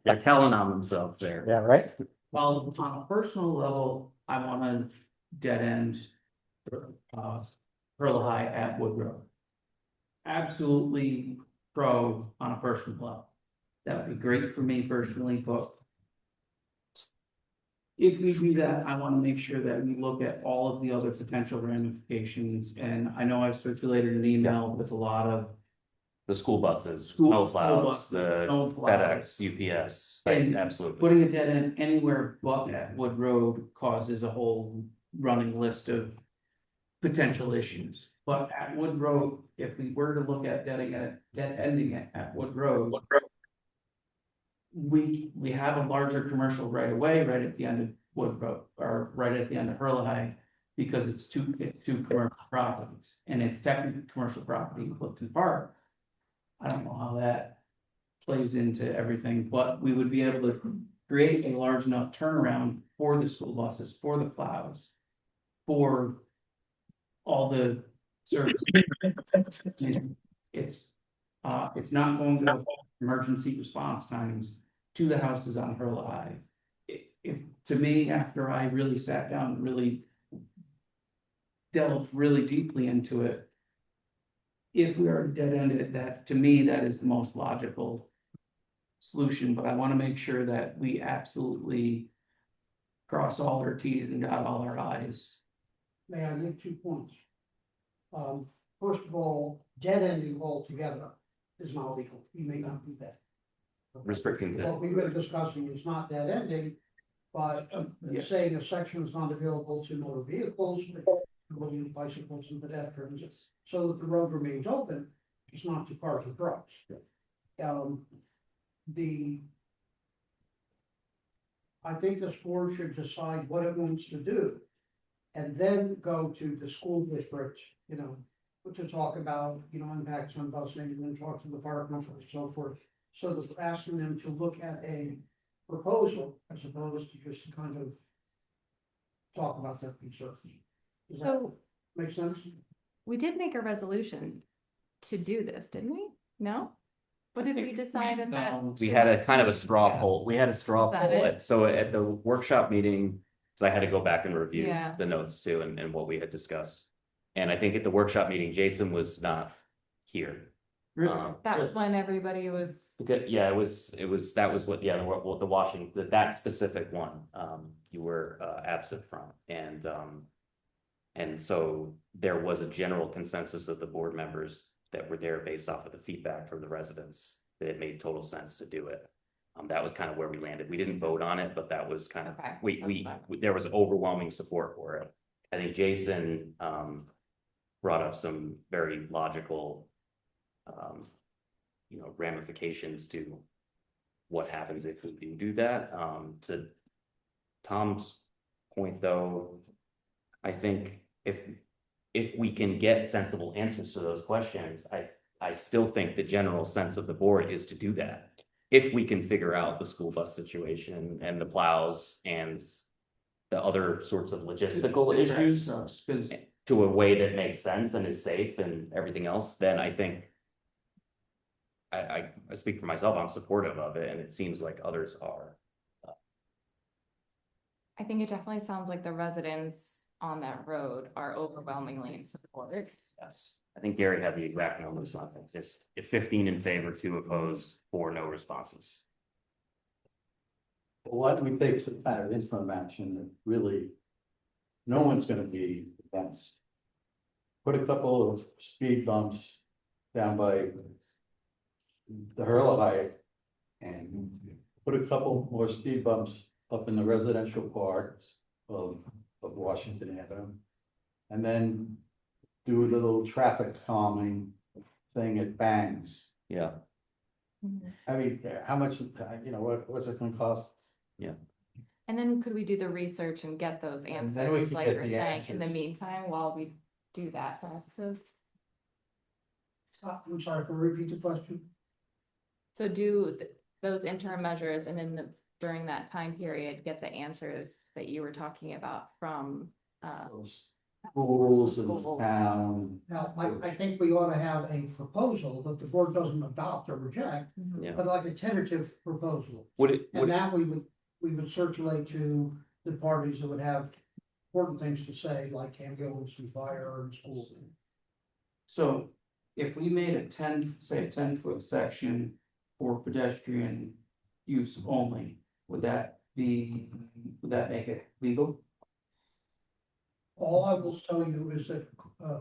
They're telling on themselves there. Yeah, right? Well, on a personal level, I want to dead end Pearl High at Woodrow. Absolutely pro on a personal level. That would be great for me personally, but if we do that, I want to make sure that we look at all of the other potential ramifications. And I know I've circulated an email with a lot of The school buses, School snowplows, buses, the snowplows. FedEx, UPS, And absolutely. putting a dead end anywhere but at Wood Road causes a whole running list of potential issues. But at Wood Road, if we were to look at dead ending it at Wood Road, we have a larger commercial right away, right at the end of Wood Road, or right at the end of Hurley, because it's two commercial properties, and it's technically commercial property in Clifton Park. I don't know how that plays into everything, but we would be able to create a large enough turnaround for the school buses, for the plows, for all the service. It's not going to emergency response times to the houses on Hurla High. To me, after I really sat down and really delved really deeply into it, if we are dead-ended, that, to me, that is the most logical solution, but I want to make sure that we absolutely cross all our Ts and dot all our Is. May I make 2 points? First of all, dead ending altogether is not legal. You may not do that. Restricting the. What we were discussing is not dead ending, but saying a section is not available to motor vehicles, bicycles and pedestrians, so that the road remains open, just not to cars and trucks. I think this board should decide what it wants to do. And then go to the school district, to talk about, impacts on busing, and then talk to the fire marshal and so forth. So that we're asking them to look at a proposal as opposed to just kind of talk about their concerns. Does that So make sense? we did make a resolution to do this, didn't we? No? What did we decide at that? We had a kind of a straw poll. We had a straw Is that poll. it? So at the workshop meeting, because I had to go back and review Yeah. the notes too and what we had discussed. And I think at the workshop meeting, Jason was not here. That was when everybody was, Yeah, that was what, yeah, the Washington, that specific one, you were absent from. And so there was a general consensus of the board members that were there based off of the feedback from the residents that it made total sense to do it. That was kind of where we landed. We didn't vote on it, but that was kind of, okay. there was overwhelming support for it. I think Jason brought up some very logical ramifications to what happens if we do that. To Tom's point though, I think if we can get sensible answers to those questions, I still think the general sense of the board is to do that. If we can figure out the school bus situation and the plows and the other sorts of logistical issues to a way that makes sense and is safe and everything else, then I think I speak for myself, I'm supportive of it, and it seems like others are. I think it definitely sounds like the residents on that road are overwhelmingly in support. Yes, I think Gary had the exact numbers on it. Just 15 in favor, 2 opposed, 4 no responses. Why don't we take some kind of interim action that really no one's gonna be against? Put a couple of speed bumps down by the Hurla High and put a couple more speed bumps up in the residential parts of Washington Avenue. And then do the little traffic calming thing at Bangs. Yeah. I mean, how much, what's it gonna cost? Yeah. And then could we do the research and get those And then we answers, could like get you're the saying, in the answers. meantime, while we do that process? I'm sorry, can you repeat the question? So do those interim measures and then during that time period, get the answers that you were talking about from, Those schools and Schools. town. Now, I think we ought to have a proposal that the board doesn't adopt or reject, Yeah. but like a tentative proposal. Would And that we would circulate to the parties that would have important things to say, like ambulance and fire and school. So if we made a 10-foot section for pedestrian use only, would that make it legal? All I will tell you is that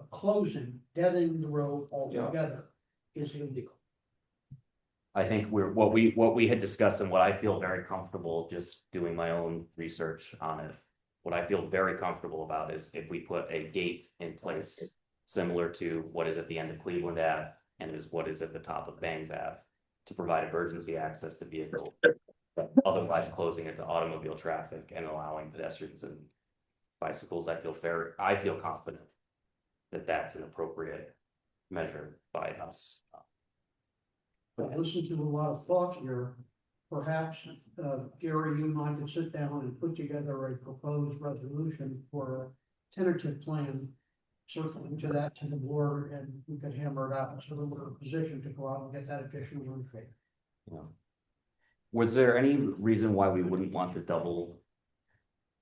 closing, deadening the road altogether is illegal. I think what we had discussed and what I feel very comfortable just doing my own research on it. What I feel very comfortable about is if we put a gate in place similar to what is at the end of Cleveland Ave and is what is at the top of Bangs Ave to provide emergency access to vehicles, but otherwise closing it to automobile traffic and allowing pedestrians and bicycles. I feel confident that that's an appropriate measure by us. But listen to a lot of thought here. Perhaps, Gary, you and I could sit down and put together a proposed resolution for a tentative plan, circling to that to the board, and we could hammer it out so that we're in a position to go out and get that additional info. Yeah. Was there any reason why we wouldn't want to double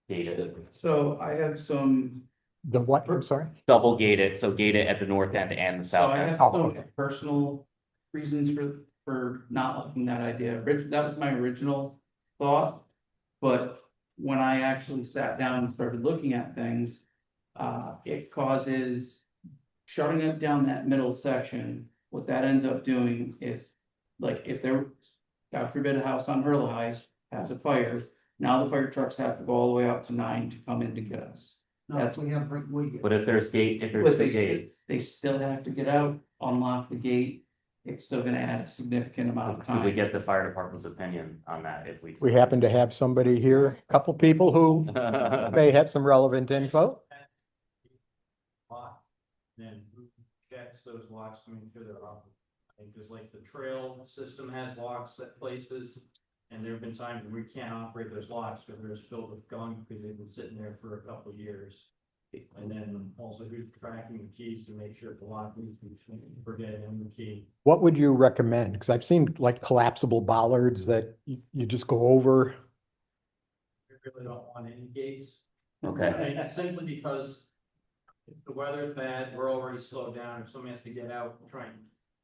gate it? So I have some, The what, I'm sorry? Double gate it, so gate it at the north end and the so south I end. have some personal reasons for not liking that idea. That was my original thought. But when I actually sat down and started looking at things, it causes shutting it down that middle section. What that ends up doing is, like, if there, God forbid, a house on Hurley has a fire, now the fire trucks have to go all the way out to 9 to come in to get us. No, That's- we have, we get. But if there's But the they, gate, they still have to get out, unlock the gate. It's still gonna add a significant amount of could we time. get the fire department's opinion on that if we? We happen to have somebody here, a couple people who may have some relevant info. Then who checks those locks to make sure they're up? I think there's like the trail system has locks at places. And there have been times when we can't operate those locks because they're just filled with gunk because they've been sitting there for a couple of years. And then also who's tracking the keys to make sure the lock is forgetting in the key. What would you recommend? Because I've seen like collapsible bollards that you just go over. We really don't want any gates. Okay. And simply because if the weather's bad, we're already slowed down. If somebody has to get out and try and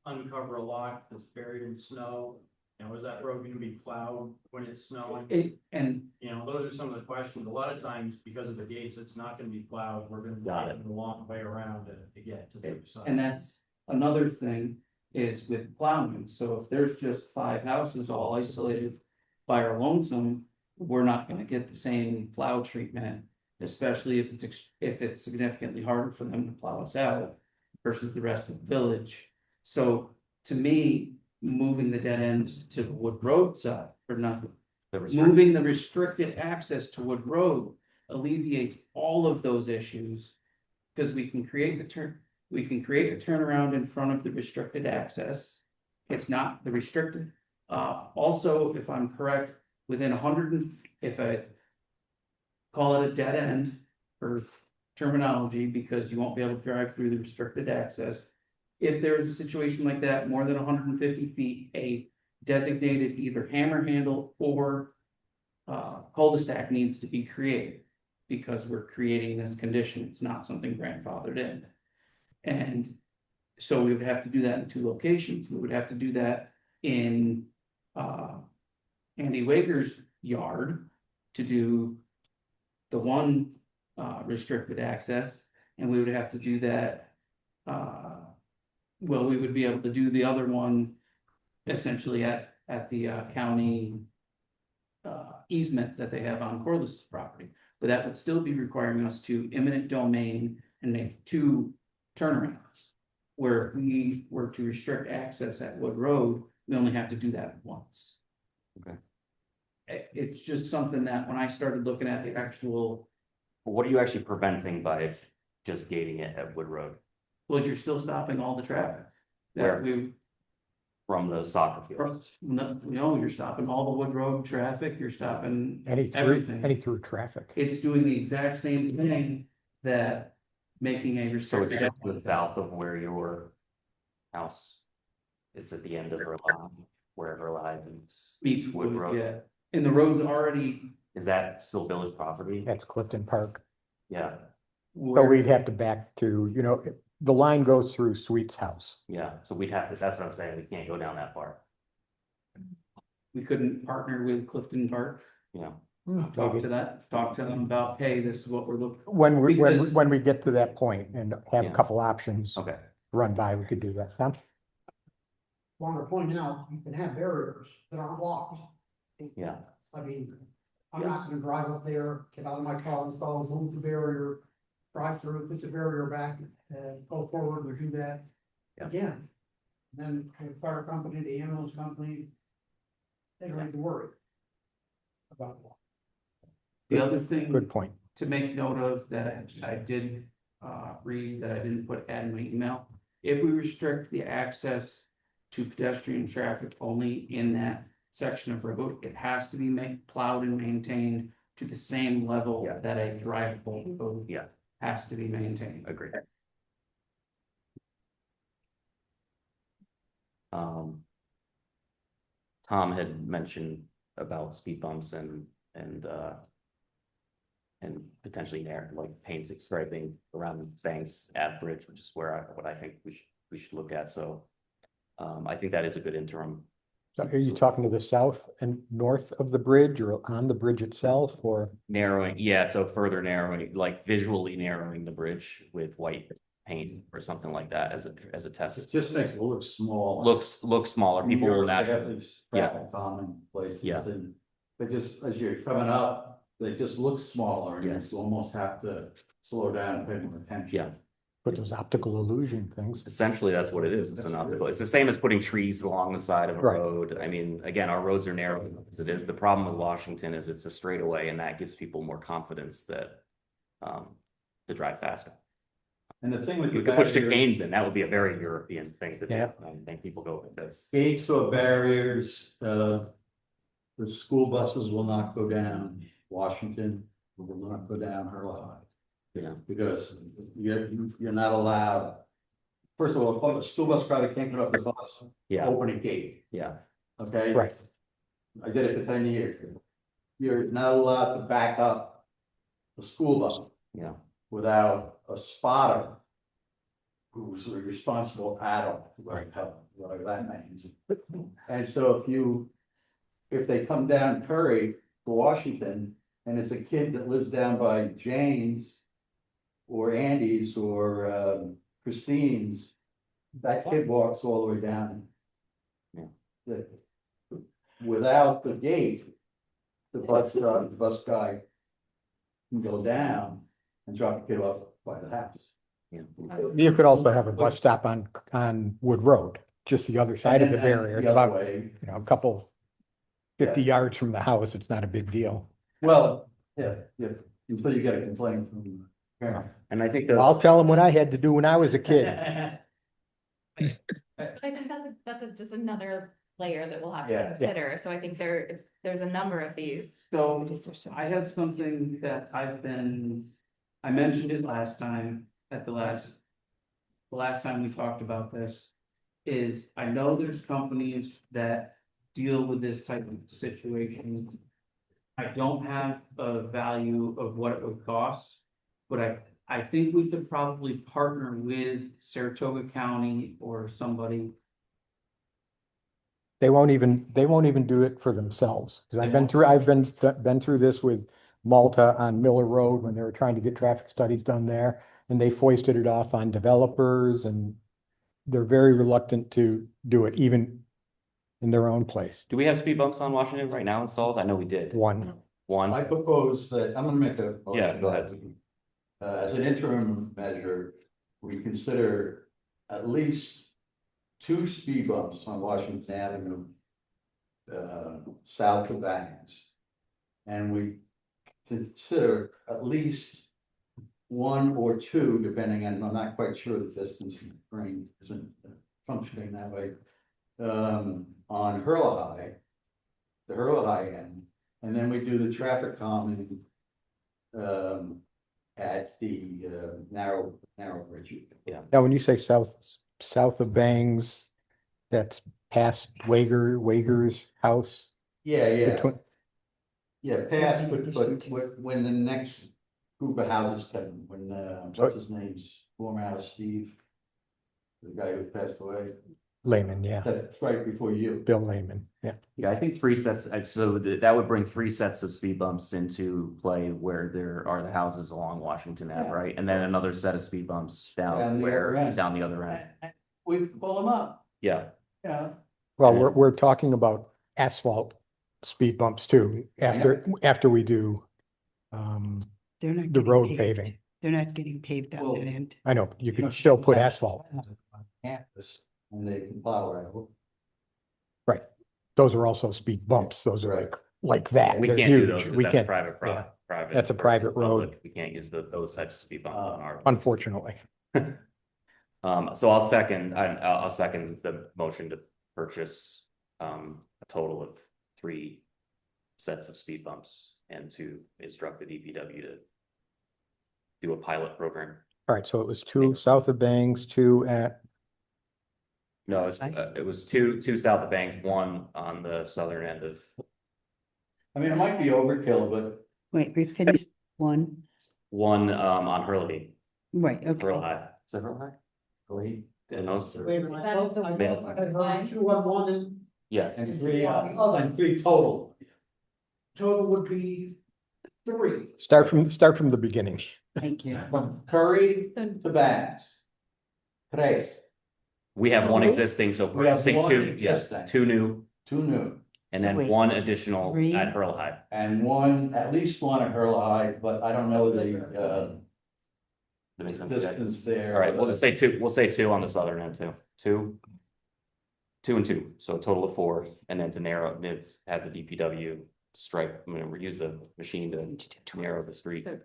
uncover a lock that's buried in snow, you know, is that road gonna be plowed when it's snowing? And You know, those are some of the questions. A lot of times, because of the gates, it's not gonna be plowed. We're gonna Got it. take a long way around to get to the other side. And that's another thing is with plowing. So if there's just 5 houses all isolated by our lonesome, we're not gonna get the same plow treatment, especially if it's significantly harder for them to plow us out versus the rest of the village. So to me, moving the dead ends to the Wood Road side, or not, moving the restricted access to Wood Road alleviates all of those issues. Because we can create a turnaround in front of the restricted access. It's not the restricted. Also, if I'm correct, within 100, if I call it a dead end for terminology, because you won't be able to drive through the restricted access. If there is a situation like that, more than 150 feet, a designated either hammer handle or cul-de-sac needs to be created. Because we're creating this condition, it's not something grandfathered in. And so we would have to do that in 2 locations. We would have to do that in Andy Wager's yard to do the one restricted access, and we would have to do that. Well, we would be able to do the other one essentially at the county easement that they have on Corliss property. But that would still be requiring us to eminent domain and make 2 turnarounds. Where if we were to restrict access at Wood Road, we only have to do that once. Okay. It's just something that when I started looking at the actual, What are you actually preventing by just gating it at Wood Road well, you're still stopping all the traffic. Where? That we, from the soccer fields? no, you're stopping all the Wood Road traffic, you're stopping Any everything. through traffic. It's doing the exact same thing that making a So it's restricted. just to the south of where your house. It's at the end of her line, where her line Meets Wood Road. Yeah, and the road's already. Is that still village property? That's Clifton Park. Yeah, So we'd have to back to, the line goes through Sweet's house. yeah, so we'd have to, that's what I'm saying, we can't go down that far, We couldn't partner with Clifton Park, you know. talk to them about, hey, this is what we're looking. When Because- we get to that point and have a Yeah. couple options Okay, run by, we could do that. Tom? Want to point out, you can have barriers that aren't locked. yeah, I mean, I'm not gonna drive up there, get out of my car, install, move the barrier, drive through, put the barrier back, and go forward and do that Yeah. again. Then the fire company, the ambulance company, they don't need to worry about it. The other thing. Good point. To make note of that I did read that I didn't add in my email. If we restrict the access to pedestrian traffic only in that section of road, it has to be plowed and maintained to the same level Yeah. that a drivable road Yeah. has to be maintained. agreed. Tom had mentioned about speed bumps and potentially like paint striping around Banks at Bridge, which is what I think we should look at. So I think that is a good interim. So are you talking to the south and north of the bridge or on the bridge itself or? Narrowing, yeah, so further narrowing, like visually narrowing the bridge with white paint or something like that as a It test. just makes it look small. Looks smaller. People will They have naturally, these yeah. traffic calming places. Yeah. And they just, as you're coming up, they just look smaller and Yes. you almost have to slow down and pay more attention. Yeah. Put those optical illusion things. Essentially, that's what it is. It's an optical. It's the same as putting trees along the side of a Right. road. I mean, again, our roads are narrow as it is. The problem with Washington is it's a straightaway, and that gives people more confidence that to drive faster. And the thing with We the could push barrier- chicanes in. That would be a very European thing to do. Yeah. I think people go with this. Gates or barriers, the school buses will not go down Washington, will not go down Hurley. Yeah. Because you're not allowed. First of all, a school bus driver can't get off the bus, Yeah. open a gate, Yeah. okay? Right. I did it for 10 years. You're not allowed to back up the school bus. Yeah. Without a spotter who's a responsible adult, whatever that means. And so if they come down Curry to Washington, and it's a kid that lives down by Jane's or Andy's or Christine's, that kid walks all the way down. Yeah. Without the gate, the bus guy can go down and drop the kid off by the house. Yeah. You could also have a bus stop on Wood Road, just the other side of the And barrier. It's the other about, way, a couple 50 yards from the house. It's not a big deal. well, yeah, until you get a complaint from the parent. And I think I'll tell them what I had to do when I was a kid. But I think that's just another layer that we'll have to Yeah. consider. So I think there's a number of these. So I have something that I mentioned it last time at the last time we talked about this. Is I know there's companies that deal with this type of situation. I don't have a value of what it would cost, but I think we could probably partner with Saratoga County or somebody. They won't even do it for themselves. Cause I've been through this with Malta on Miller Road when they were trying to get traffic studies done there. And they foisted it off on developers and they're very reluctant to do it even in their own place. Do we have speed bumps on Washington right now installed? I know we did. One. I propose that, I'm gonna make a. Yeah, go ahead. As an interim measure, we consider at least 2 speed bumps on Washington Avenue. South of Banks. And we consider at least 1 or 2, depending on, I'm not quite sure the distance in the brain isn't functioning that way. On Hurley, the Hurley end, and then we do the traffic calming. At the narrow bridge. Yeah. Now, when you say south of Bangs, that's past Wager's house. Yeah. Between- Yeah, pass, but when the next group of houses come, when, what's his name's, former out of Steve. The guy who passed away, Lehman, yeah. that's right before you. Bill Lehman, yeah. Yeah, I think 3 sets, so that would bring 3 sets of speed bumps into play where there are the houses along Washington Ave, Yeah. right? And then another set of speed bumps Down down the other end. down the other end. We pull them up, Yeah, yeah. Well, we're talking about asphalt speed bumps too, after we do They're not the getting road paved. paving. They're not getting paved on Well, that end. I know, you can still put asphalt. On campus, and they can plow right over. Right. Those are also speed bumps. Those are like that. we They're can't do huge. those We because that's can't, private, yeah. private. That's a private road. public. We can't use those types of speed bumps on our. Unfortunately. So I'll second the motion to purchase a total of 3 sets of speed bumps and to instruct the DPW to do a pilot program. All right, so it was 2 south of Bangs, 2 at, No, it was 2 south of Banks, 1 on the southern end of I mean, it might be overkill, but Wait, we finished one, One, on Hurley, right, okay. High. Is that High? Hurley, and those, Wait a minute, That is the I one. heard 2 on 1 and yes, and three total. total would be 3. Start from the beginning. Thank you. From Curry So to Bangs. Tres, we have one existing, so We have say one two, existing. yes, two new, two new, and then Wait, one additional three? at Hurl High. and one, at least one at Hurley, but I don't know the That makes sense, to you guys? distance there. All right, we'll say two on the southern end too, two and two, so a total of 4, and then to narrow, have the DPW stripe, we use the machine to narrow the street. So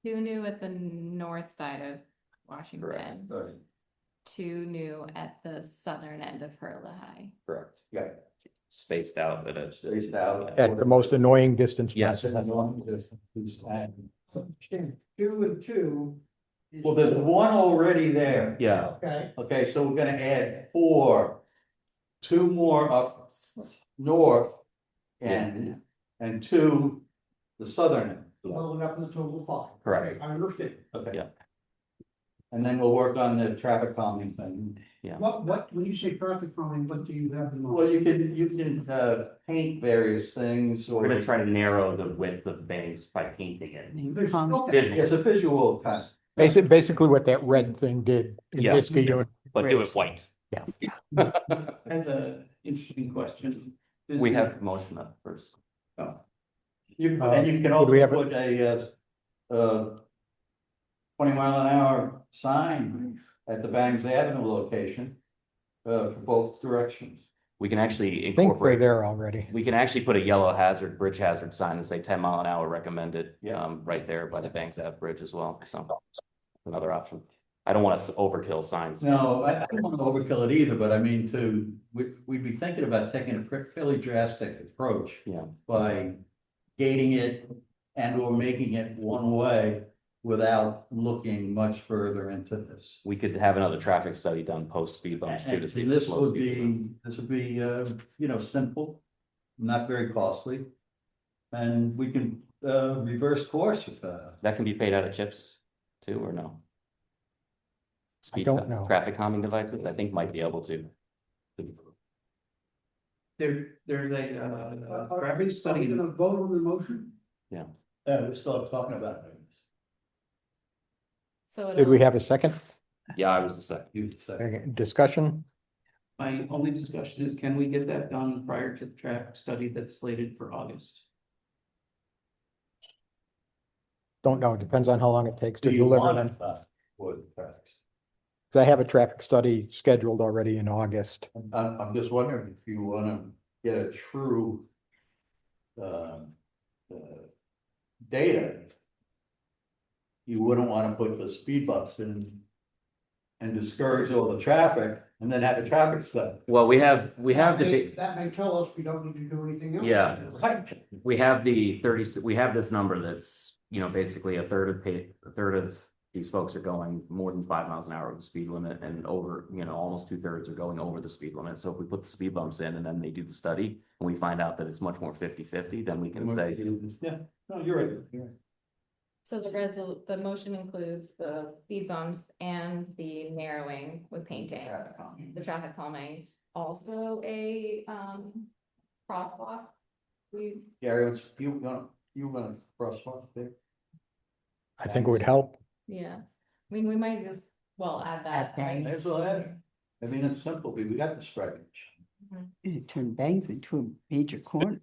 2 new at the north side of Washington, Right. 2 new at the southern end of Hurla High. Correct. Yeah. Spaced out, but it's just. Spaced out. At the most annoying distance. Yes. possible. So 2 and 2. is- Well, there's one already there. Yeah, Okay, Okay, so we're gonna add 4, 2 more up north and 2 the southern end. well, up in the total 5. Correct. Okay, I understand. Okay. Yeah. And then we'll work on the traffic calming thing. What, when you say traffic calming, what do you have in mind? Well, you can paint various things or. we're gonna try to narrow the width of the bangs by painting it. There's- Um, okay. Visual, It's a visual kind of. Basically what that red thing did in Yeah. Biscayne. but do it white. That's a interesting question. We have motion up first. And you can would also we have put a 20-mile-an-hour sign at the Bangs Avenue location for both directions. We can actually I think they're incorporate, there already. we can actually put a yellow bridge hazard sign and say 10 mile an hour recommended. Yeah. Right there by the Banks Ave Bridge as well, so another option. I don't want us to overkill signs. No, I don't want to overkill it either, but I mean we'd be thinking about taking a fairly drastic approach. Yeah. By gating it and or making it one way without looking much further into this. We could have another traffic study done post speed bumps too to see. And if this slow would speed- be, simple, not very costly. And we can, reverse course if, That can be paid out of chips too, or no? don't know. Traffic calming devices, I think might be able to. There's a Are we study. gonna vote on the motion? we're still talking about it. So Did we it'll- have a second? Yeah, I was the second. You say. Okay, discussion? My only discussion is, can we get that done prior to the traffic study that's slated for August? Don't know. Depends on how long it takes to Do you deliver want them. wood traffics? Cause I have a traffic study scheduled already in August. I'm just wondering if you wanna get a true data. You wouldn't wanna put the speed bumps in and discourage all the traffic and then have a traffic study. Well, we have the big. That may tell us we don't need to do anything else. Yeah. Right. We have the 30, we have this number that's, basically a third of these folks are going more than 5 miles an hour over the speed limit and over, almost 2/3 are going over the speed limit. So if we put the speed bumps in and then they do the study and we find out that it's much more 50-50, then we can say, Yeah, no, you're right. So the motion includes the speed bumps and the narrowing with painting, the traffic calming, also a, crosswalk. Gary, you gonna crosswalk there? I think it would help. Yeah, I mean, we might just, add that. Add May as well add it. I mean, it's simple, we got the stripage. It turned Bangs into a major corner.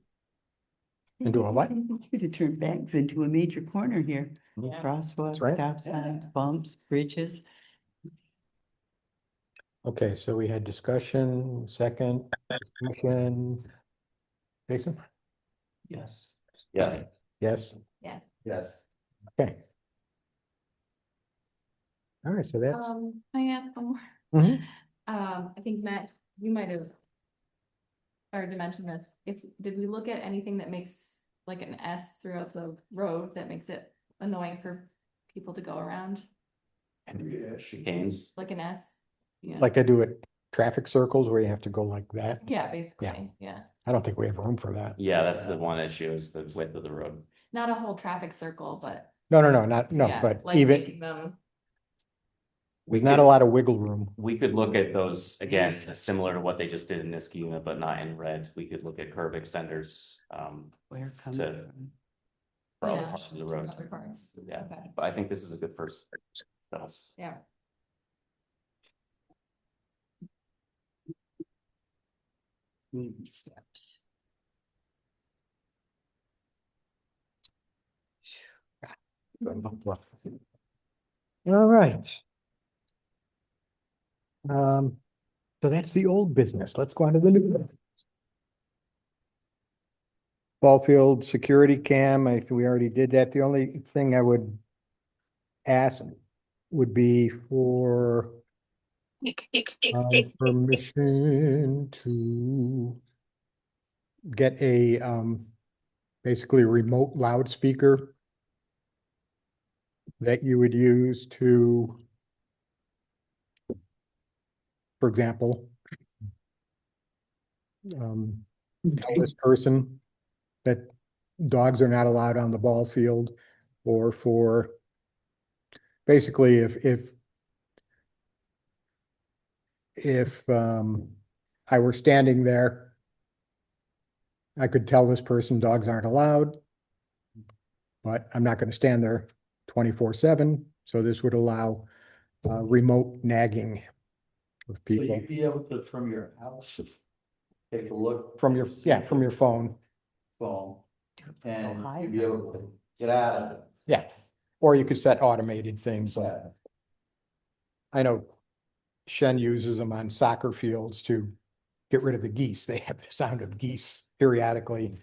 Into a what? It turned Bangs into a major corner here. Yeah. Crosswalk, That's right. stop signs, bumps, bridges. Okay, so we had discussion, second, discussion. Jason? Yes. yeah, Yes? Yes. Okay. All right, so that's. I have one more. Mhm. I think Matt, you might have started to mention this. Did we look at anything that makes like an S throughout the road that makes it annoying for people to go around? chicanes. Like an S? Yeah. Like they do at traffic circles where you have to go like that. Yeah, basically, yeah. I don't think we have room for that. Yeah, that's the one issue is the width of the road. Not a whole traffic circle, but No, yeah, but like even, making them, there's not a lot of wiggle room. We could look at those, again, similar to what they just did in this unit, but not in red. We could look at curb extenders, Where comes to- from? for other yeah. parts of the road. Other parts. Yeah, Okay. but I think this is a good first. Steps. Yeah. Baby steps. All right. So that's the old business. Let's go on to the new. Ball field security cam, I think we already did that. The only thing I would ask would be for permission to get a basically a remote loudspeaker that you would use to, for example, tell this person that dogs are not allowed on the ball field, or for basically if I were standing there, I could tell this person dogs aren't allowed, but I'm not going to stand there 24/7. So this would allow remote nagging of So people you'd be able to, from your house, take a look. from your, from your phone. Phone, and high. you'd be able to get out of it. Yeah. Or you could set automated things. I know Shen uses them on soccer fields to get rid of the geese. They have the sound of geese periodically.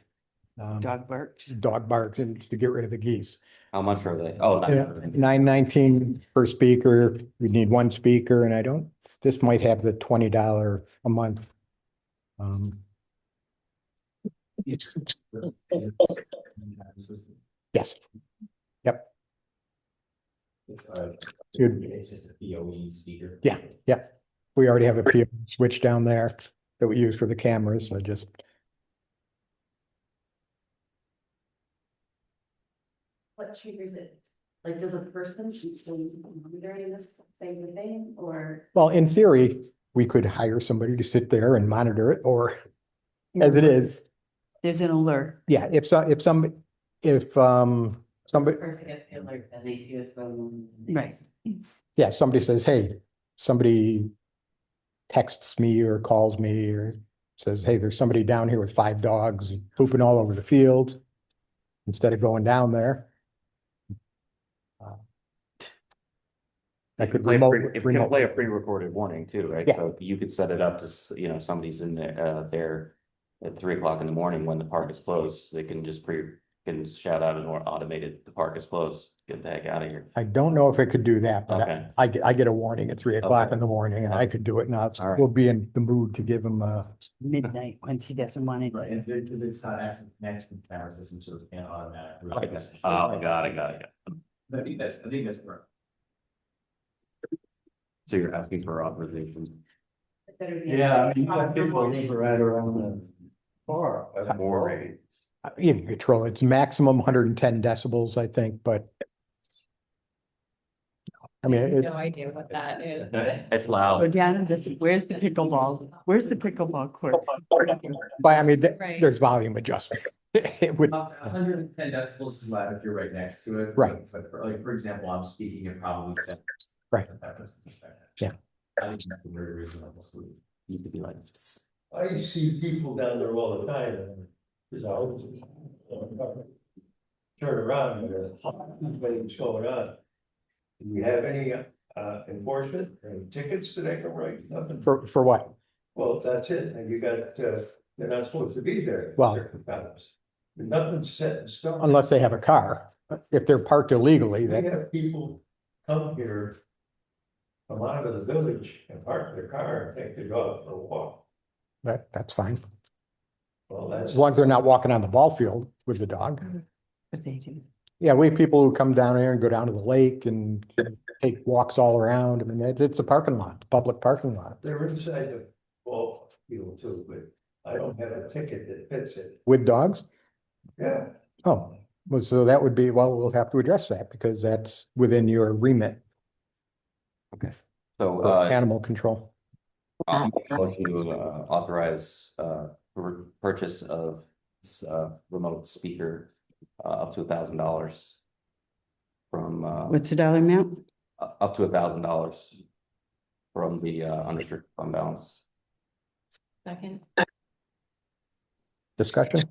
Dog barks. Dog barks and to get rid of the geese. How much are they? Oh, $9.19 per speaker. We need one speaker, and this might have the $20 a month. Yes. Yep. It's just a PoE speaker. Yeah. We already have a PO switch down there that we use for the cameras. So just. What triggers it? Like, does a person monitoring this same thing, or? Well, in theory, we could hire somebody to sit there and monitor it, or as it is. There's an alert. Yeah, if somebody, somebody, Person gets the alert and they see this going on. Right. yeah, somebody says, hey, somebody texts me or calls me or says, hey, there's somebody down here with 5 dogs pooping all over the field. Instead of going down there. I could play remote. it can play a pre-recorded warning too, right? Yeah. So you could set it up to, somebody's in there at 3 o'clock in the morning when the park is closed. They can just can shout out an automated, the park is closed, get the heck out of here. I don't know if it could do that, but Okay. I get a warning at 3 o'clock Okay. in the morning, and I could do it now. All right. We'll be in the mood to give them Midnight once he doesn't want it. Right, and because it's not actually connected to the camera system, so it can't automatically. Oh, got it. I think that's correct. So you're asking for authorization. Yeah, I mean, you got people live right around the bar. More rate. you can control it. It's maximum 110 decibels, I think, but I mean, No idea what that is. It's Go loud. down to this, where's the pickleball? Where's the pickleball court? but I mean, Right. there's volume adjustment. It would, 110 decibels is loud if you're right next to it. Right. But for example, I'm speaking at probably 7. Right. Yeah. I think that's a very reasonable solution. You could be like. I see people down there all the time, because I always turn around and what's going on. Do we have any enforcement, any tickets that I can write? Nothing. for what? Well, that's it, and you got, they're not supposed to be there. at Well- certain times. Nothing's set in stone. Unless they have a car. If they're parked illegally, We then have people come here, come out of the village and park their car and take their dog for a walk. that's fine. Well, that's. As long as they're not walking on the ball field with the dog. But they do. Yeah, we have people who come down here and go down to the lake and take walks all around. I mean, it's a parking lot, public parking lot They're inside the ball field too, but I don't have a ticket that fits it. with dogs. Yeah. Oh, well, so that would be, well, we'll have to address that because that's within your remit, Okay. So, for animal control. I'll make a motion to authorize purchase of this remote speaker up to $1,000 from What's the dollar amount? up to $1,000 from the unrestricted fund balance. Second. Discussion?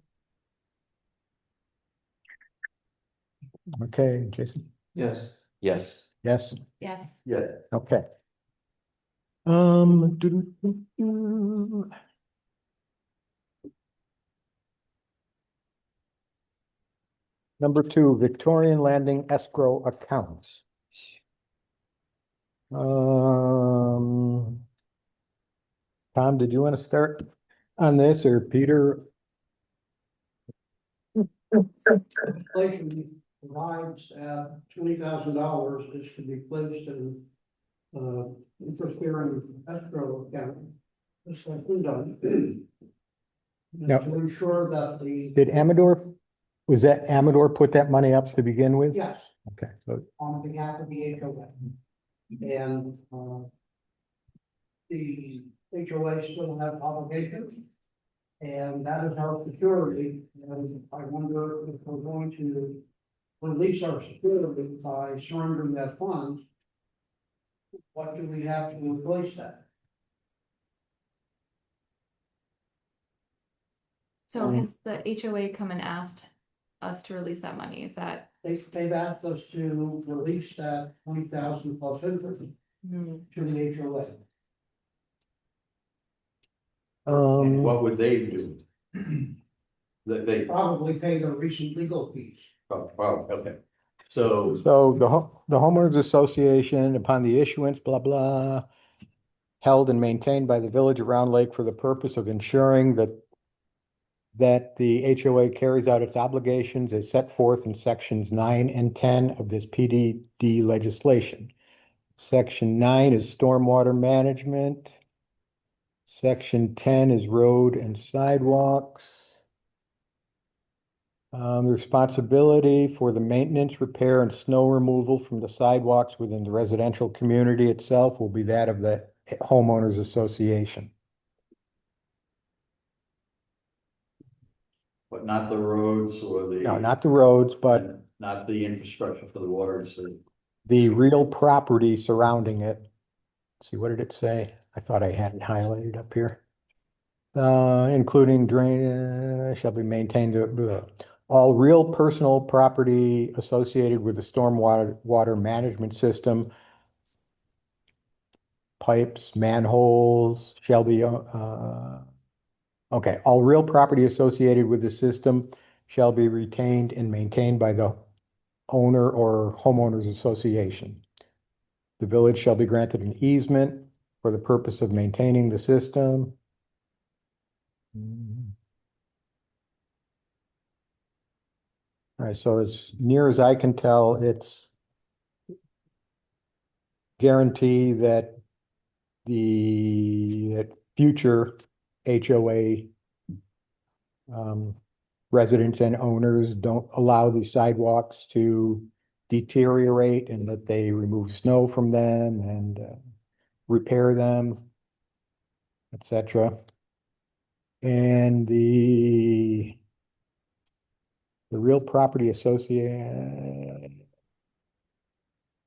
Okay, Jason? Yes. Yes. Yes? Yes. Yeah. Okay. Doo-doo-doo-doo. Number 2, Victorian Landing escrow accounts. Tom, did you want to start on this, or Peter? Legislation provides that $20,000 is to be placed in, interest-bearing escrow account. This has been done. Now- To ensure that Did was that Amador put that money up to begin with? yes, Okay, so on behalf of the HOA. And, the HOA still have obligations. And that is our security, and I wonder if we're going to release our security by surrendering that fund. What do we have to replace that? So has the HOA come and asked us to release that money? Is that? They've asked us to release that 20,000 plus interest to the HOA. And what would they do? That they, Probably pay their recent legal fees. probably, okay. So, the homeowners association, upon the issuance, blah, blah, held and maintained by the village of Round Lake for the purpose of ensuring that the HOA carries out its obligations as set forth in sections 9 and 10 of this PDD legislation. Section 9 is stormwater management. Section 10 is road and sidewalks. Responsibility for the maintenance, repair, and snow removal from the sidewalks within the residential community itself will be that of the homeowners association. but not the roads or the. No, not the roads, but and not the infrastructure for the water, so. the real property surrounding it. Let's see, what did it say? I thought I had it highlighted up here. Including drain, shall be maintained, all real personal property associated with the water management system, pipes, manholes shall be, okay, all real property associated with the system shall be retained and maintained by the owner or homeowners association. The village shall be granted an easement for the purpose of maintaining the system. All right, so as near as I can tell, it's guarantee that the future HOA residents and owners don't allow the sidewalks to deteriorate and that they remove snow from them and repair them, etc. And the real property associated, I'm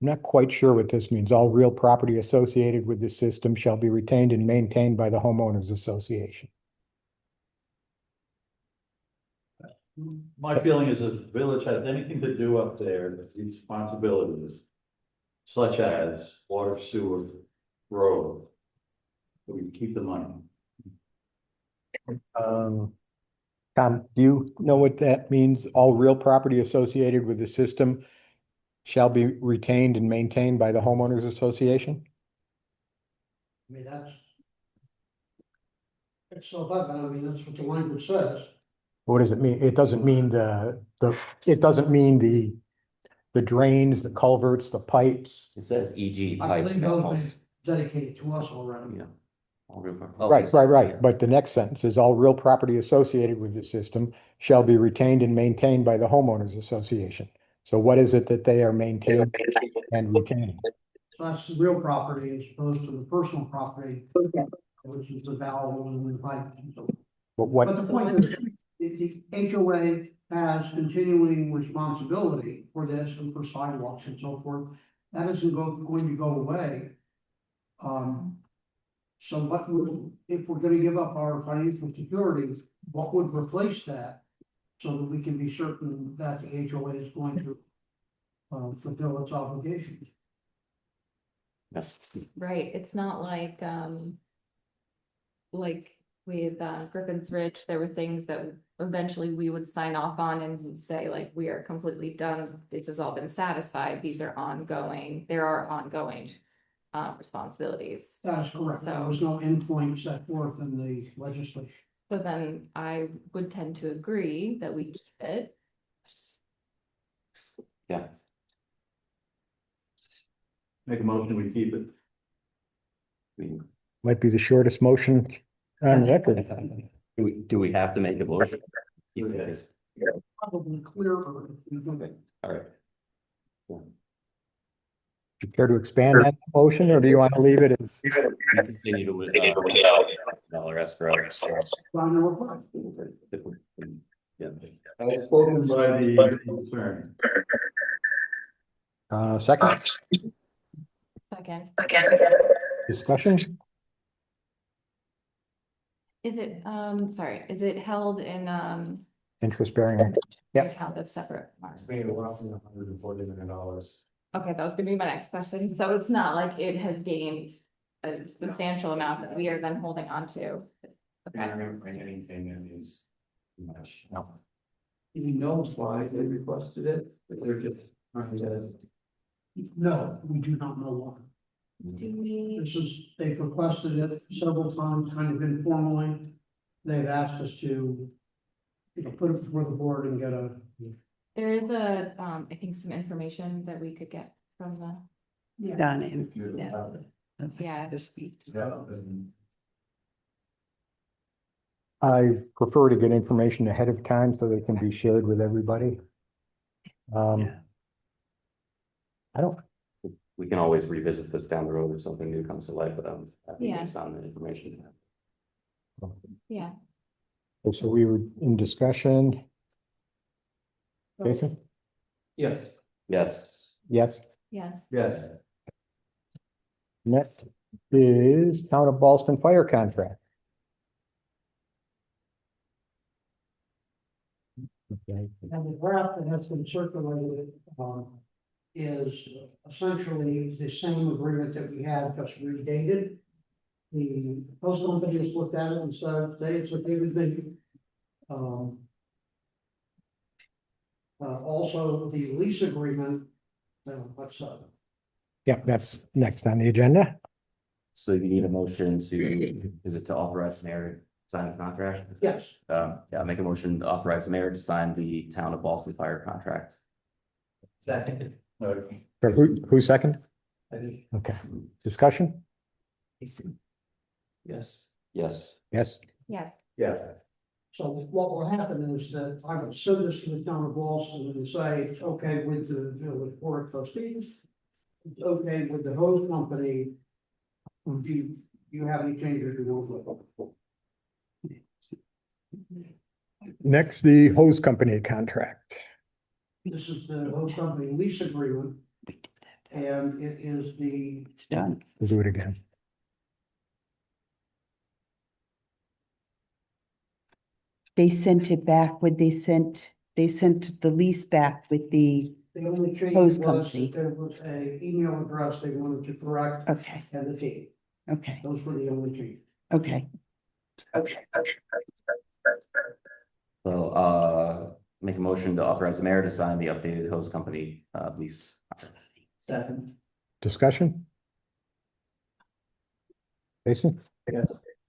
not quite sure what this means. All real property associated with the system shall be retained and maintained by the homeowners association. My feeling is if the village has anything to do up there, the responsibilities, such as water, sewer, road, we keep the money. Tom, do you know what that means? All real property associated with the system shall be retained and maintained by the homeowners association? I mean, it's self-evident, I mean, that's what the language says. What does it mean? It doesn't mean it doesn't mean the drains, the culverts, the pipes. It says e.g. I pipes, believe those manholes. are dedicated to us already. Yeah. All real property. Right. But the next sentence is all real property associated with the system shall be retained and maintained by the homeowners association. So what is it that they are maintaining and retaining? So that's the real property as opposed to the personal property, which is the valve and the pipe and so forth. But what, But the point is, the HOA has continuing responsibility for this and for sidewalks and so forth. That isn't going to go away. So what would, if we're gonna give up our financial security, what would replace that? So that we can be certain that the HOA is going to fulfill its obligations. Right, it's not like with Griffin's Ridge, there were things that eventually we would sign off on and say like, we are completely done. This has all been satisfied. These are ongoing, there are ongoing responsibilities. That is correct. There was no endpoint set forth in the legislation. So then I would tend to agree that we keep it. Yeah. Make a motion, we keep it. might be the shortest motion on record. Do we have to make a motion? You guys. Probably clearer. Okay, all right. Do you care to expand that motion, or do you want to leave it as? Continue to dollar escrow. Yeah. As spoken by the attorney. Second, Second, discussion? is it, sorry, is it held in, Interest bearing. Yep. account of separate? marks? It's being roughly $140 million. Okay, that was gonna be my next question. So it's not like it has gained a substantial amount that we are then holding on to. I don't remember anything that is much. No. He knows why they requested it, but they're just trying to. No, we do not know why. Do we, This is, they've requested it several times, kind of informally. They've asked us to, put it before the board and get a. there is a, I think some information that we could get from the, Done in. yeah. This week. I prefer to get information ahead of time so they can be shared with everybody. I don't, We can always revisit this down the road if something new comes to light, but I think Yeah. based on the information. Yeah, so we were in discussion. Jason? Yes. Yes. Yes. yes. Yes. Next is Town of Ballston fire contract. Okay. And the draft that has been circulated, is essentially the same agreement that we had, just redated. The post company has looked at it and said, hey, it's okay with me. Also, the lease agreement, what's up? Yeah, that's next on the agenda. So you need a motion to, is it to authorize the mayor to sign the contract? Yes. Yeah, make a motion to authorize the mayor to sign the town of Boston fire contract. Second. So who second? Okay, discussion? Yes. Yes. Yes. Yes. Yes. So what will happen is that I will send this to the town of Boston and say, it's okay with the village board of trustees. It's okay with the hose company. Do you have any changes you want to? Next, the hose company contract. This is the hose company lease agreement. And it is It's done. We'll do it again. They sent it back with, they sent the lease back with the, the only change Hose was company. that there was a email address they wanted to correct okay, and the date. okay, Those were the only changes. okay. So, make a motion to authorize the mayor to sign the updated hose company, lease. Second. Discussion? Jason?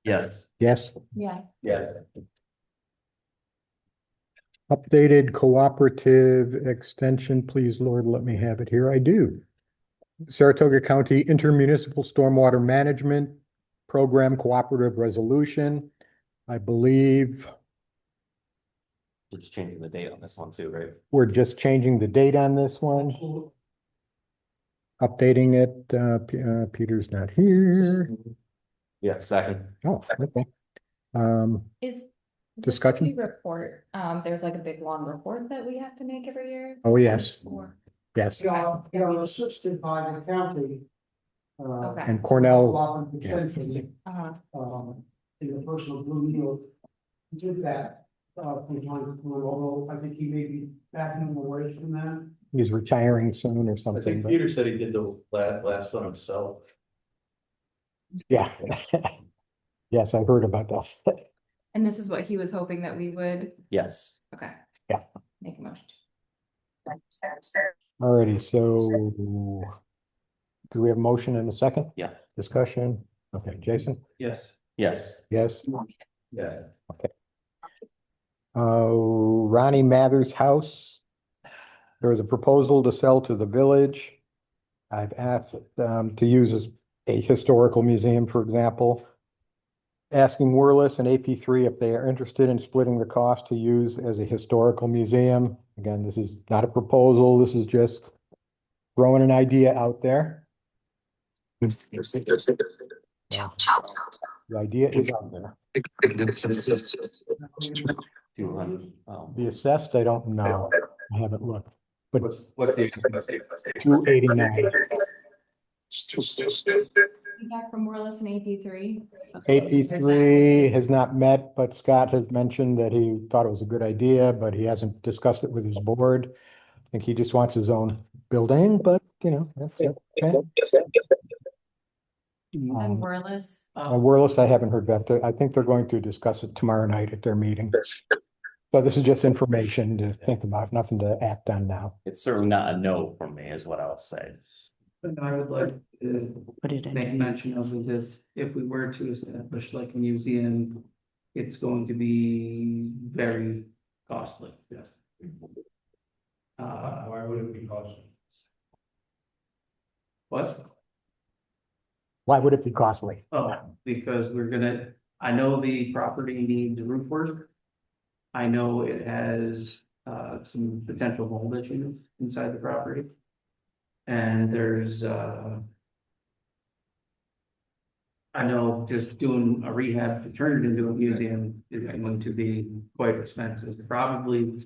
Yes. Yes. Yeah, Yes. Updated cooperative extension, please, Lord, let me have it here. I do. Saratoga County Intermunicipal Stormwater Management Program Cooperative Resolution. I believe We're just changing the date on this one too, right? we're just changing the date on this one. Updating it. Peter's not here. Yeah, second. Oh, okay. Is. this Discussion? what we report, there's like a big long report that we have to make every year? Oh, yes. Or- Yes. They are assisted by the county. Okay. And Cornell. Cooperative Yeah. Extension, Uh-huh. in the personal Blue Neal did that, from time to time, although I think he may be backing away from that. He's retiring soon or I something. think but- Peter said he did the last one himself. Yeah. Yes, I heard about that. And this is what he was hoping that we would, Yes. okay. Yeah. Make a motion. Alrighty, so do we have a motion in a second? Yeah. Discussion? Okay, Jason? Yes. Yes. Yes. Yeah. Ronnie Mather's house. There was a proposal to sell to the village. I've asked to use as a historical museum, for example. Asking Wireless and AP3 if they are interested in splitting the cost to use as a historical museum. Again, this is not a proposal, this is just throwing an idea out there. The idea is out there. 200. Oh. The assessed, I don't know. I haven't looked. But What's the? 289. Feedback from Wireless and AP3. AP3 has not met, but Scott has mentioned that he thought it was a good idea, but he hasn't discussed it with his board. I think he just wants his own building, but you know, that's it. Okay. And Wireless. Wireless, I haven't heard back. I think they're going to discuss it tomorrow night at their meeting. So this is just information to think about, nothing to act on now. It's certainly not a no for me, is what I'll say. And I would like to Put it in. make mention of it is if we were to establish like a museum, it's going to be very costly. Yes. Why would it be costly? What? Why would it be costly? Oh, because I know the property needs roof work. I know it has some potential mold issues inside the property. And there's I know just doing a rehab to turn it into a museum is going to be quite expensive, probably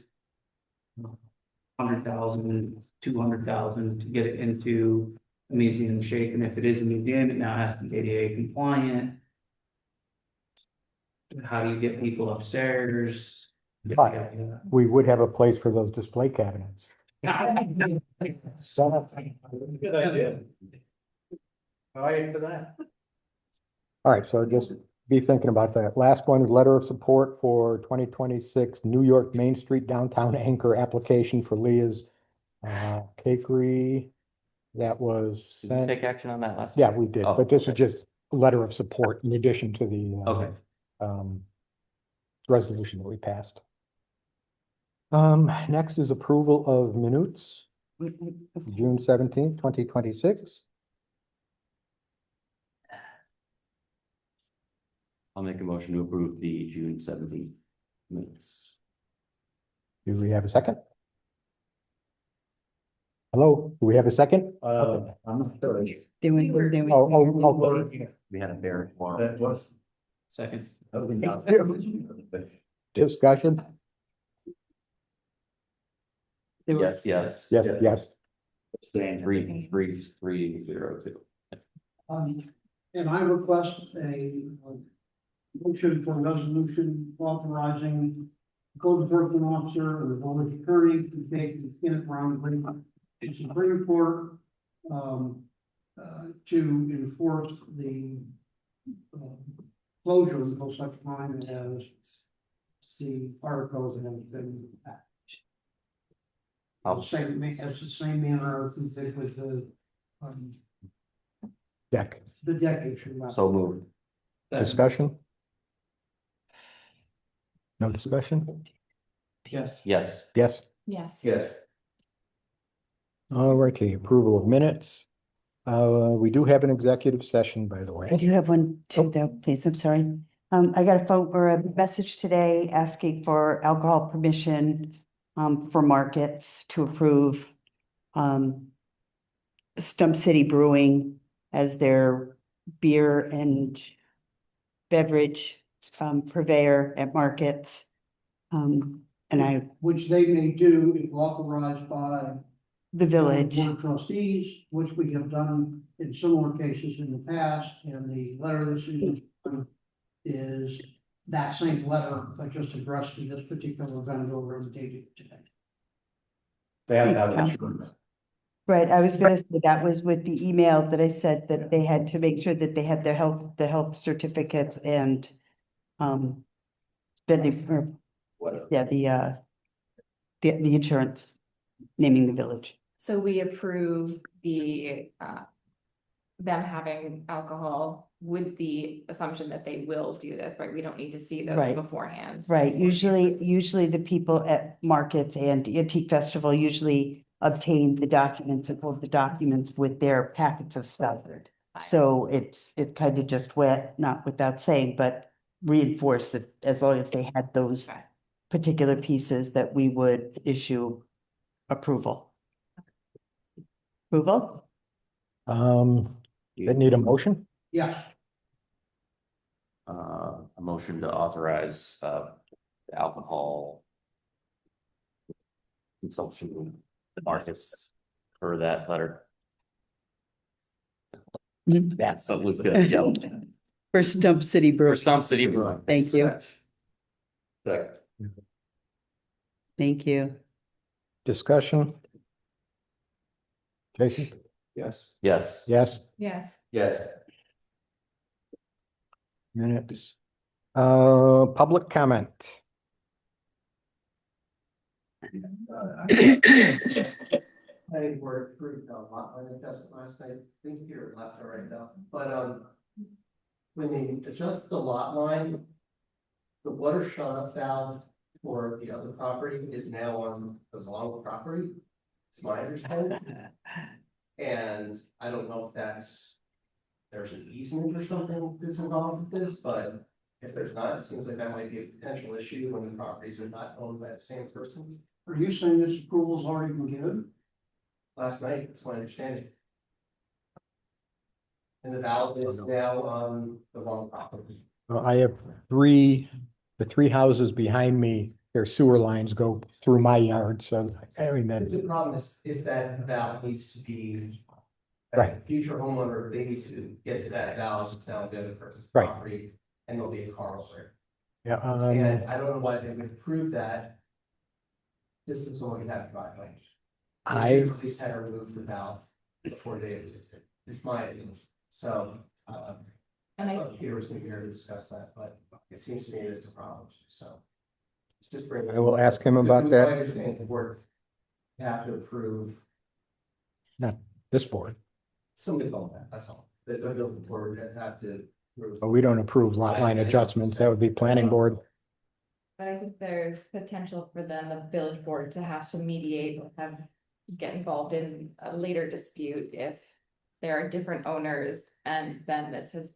100,000, 200,000 to get it into a museum shape. And if it is a museum, it now has to be ADA compliant. How do you get people upstairs? But we would have a place for those display cabinets. Good idea. I aim for that. All right, so just be thinking about that. Last one, letter of support for 2026 New York Main Street Downtown Anchor application for Leah's Cakery. That was Did we sent. take action on that last? Yeah, we did, Oh, but this is okay. just a letter of support in addition to the Okay. resolution that we passed. Next is approval of minutes, June 17th, 2026. I'll make a motion to approve the June 17th minutes. Do we have a second? Hello, do we have a second? I'm not sure. Oh, We had a very warm. That was. Second. discussion? Yes, yes. Yes, yes. Stand 33302. And I request a motion for resolution authorizing the code enforcement officer and the village attorney to take the Kenneth Brown agreement to Supreme Court to enforce the closure until such time as the articles have been passed. As the same manner as we did with Deck. the deck issue. So moved. Discussion? No discussion? Yes. Yes. Yes. Yes. Yes. All righty, approval of minutes. We do have an executive session, by the I way. do have one too, though, please, I'm sorry. I got a phone or a message today asking for alcohol permission for markets to approve Stump City Brewing as their beer and beverage purveyor at markets. And Which they may do if authorized by the village, Board of Trustees, which we have done in similar cases in the past, and the letter that Susan is that same letter, but just addressed to this particular vendor and dated today. They have to have that. right, I was gonna say that was with the email that I said that they had to make sure that they had the health certificates and vending, or Whatever. yeah, the insurance, naming the village. So we approve the, them having alcohol with the assumption that they will do this, right? We don't need to see those Right. beforehand. Right, usually the people at markets and antique festival usually obtain the documents and hold the documents with their packets of stuff. So it kind of just went, not without saying, but reinforced that as long as they had those particular pieces that we would issue approval. Approval? They need a motion? Yes. A motion to authorize, alcohol consumption markets for that letter. That's so looks good, yeah. For Stump City For Brew. Stump City Brewing. Thank you, Second. thank you. Discussion? Jason? Yes. Yes. Yes, Yes. Yes. minutes. Public comment. I worked through a lot line adjustment last night, I think you're left or right now, but when they adjust the lot line, the water shut off valve for the other property is now on the Zalong property. It's my understanding. And I don't know if there's an easement or something that's involved with this, but if there's not, it seems like that might be a potential issue when the properties are not owned by the same person. Are you saying this approval's already been given? Last night, that's my understanding. And the valve is now on the wrong property. I have the three houses behind me, their sewer lines go through my yard, so I mean, The that, problem is if that valve needs to be. Right. Future homeowner, they need to get to that valve, it's now the other person's Right. property, and there'll be a car over yeah, it. And I don't know why they would approve that. This is only have driveway. They should at least had to remove the valve before they existed. It's my opinion. So, And I, Peter was gonna be here to discuss that, but it seems to me that it's a problem, so. Just bring. I will ask him Because about we that. understand the board have to approve, Not this board, somebody told that, that's all. The building board have to. approve. but we don't approve lot line adjustments, that would be planning board. but I think there's potential for then the village board to have to mediate, or get involved in a later dispute if there are different owners, and then this has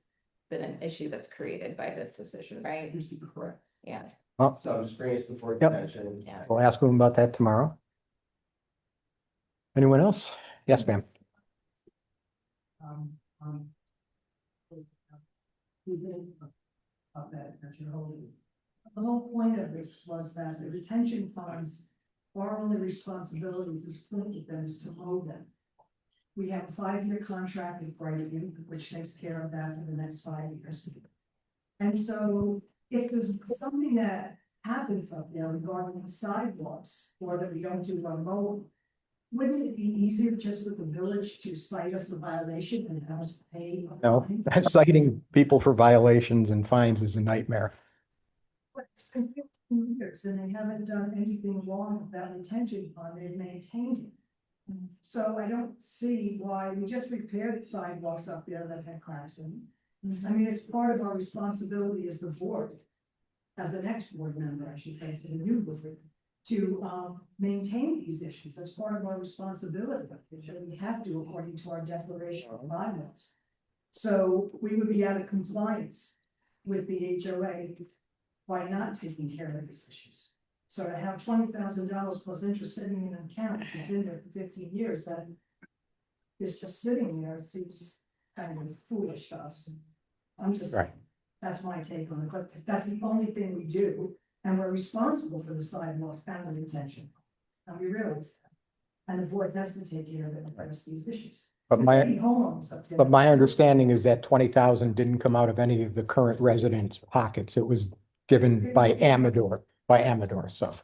been an issue that's created by this decision, right? Correct. Yeah. Oh, So I'm just bringing it before Yep. attention. Yeah. we'll ask him about that tomorrow. Anyone else? Yes, ma'am. The whole point of this was that the retention funds, our only responsibility at this point with them is to hold them. We have a 5-year contract with Brighton, which takes care of that for the next 5 years. And so if there's something that happens up there regarding the sidewalks, or that we don't do our mowing, wouldn't it be easier just with the village to cite us a violation and have us pay? a No, fine? citing people for violations and fines is a nightmare. But it's been 15 years and they haven't done anything wrong with that retention fund, they've maintained it. So I don't see why we just repaired sidewalks up there that had cracks in. I mean, it's part of our responsibility as the board, as an ex-board member, I should say, for the new board, to, maintain these issues. That's part of our responsibility. We have to, according to our declaration of bylaws. So we would be out of compliance with the HOA by not taking care of these issues. So to have $20,000 plus interest sitting in an account, which has been there for 15 years, that is just sitting there, it seems kind of foolish to us. I'm just, Right. that's my take on it, but that's the only thing we do, and we're responsible for the sidewalks and the retention. And we realize that. And the board has to take care of it and address these issues. But There's many homeowners up there. But my understanding is that 20,000 didn't come out of any of the current residents' pockets. It was given by Amador, so.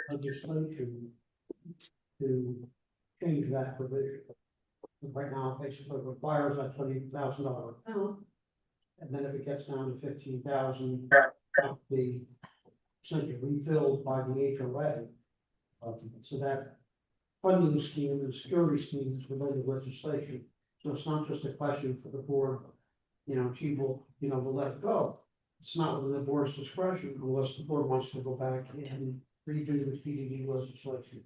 Legislation to change that provision. Right now, it basically requires a $20,000 account. And then if it gets down to 15,000, the essentially refilled by the HOA. So that funding scheme and security scheme is related legislation. So it's not just a question for the board, she will, will let it go. It's not within the board's discretion unless the board wants to go back and redo the PDD legislation.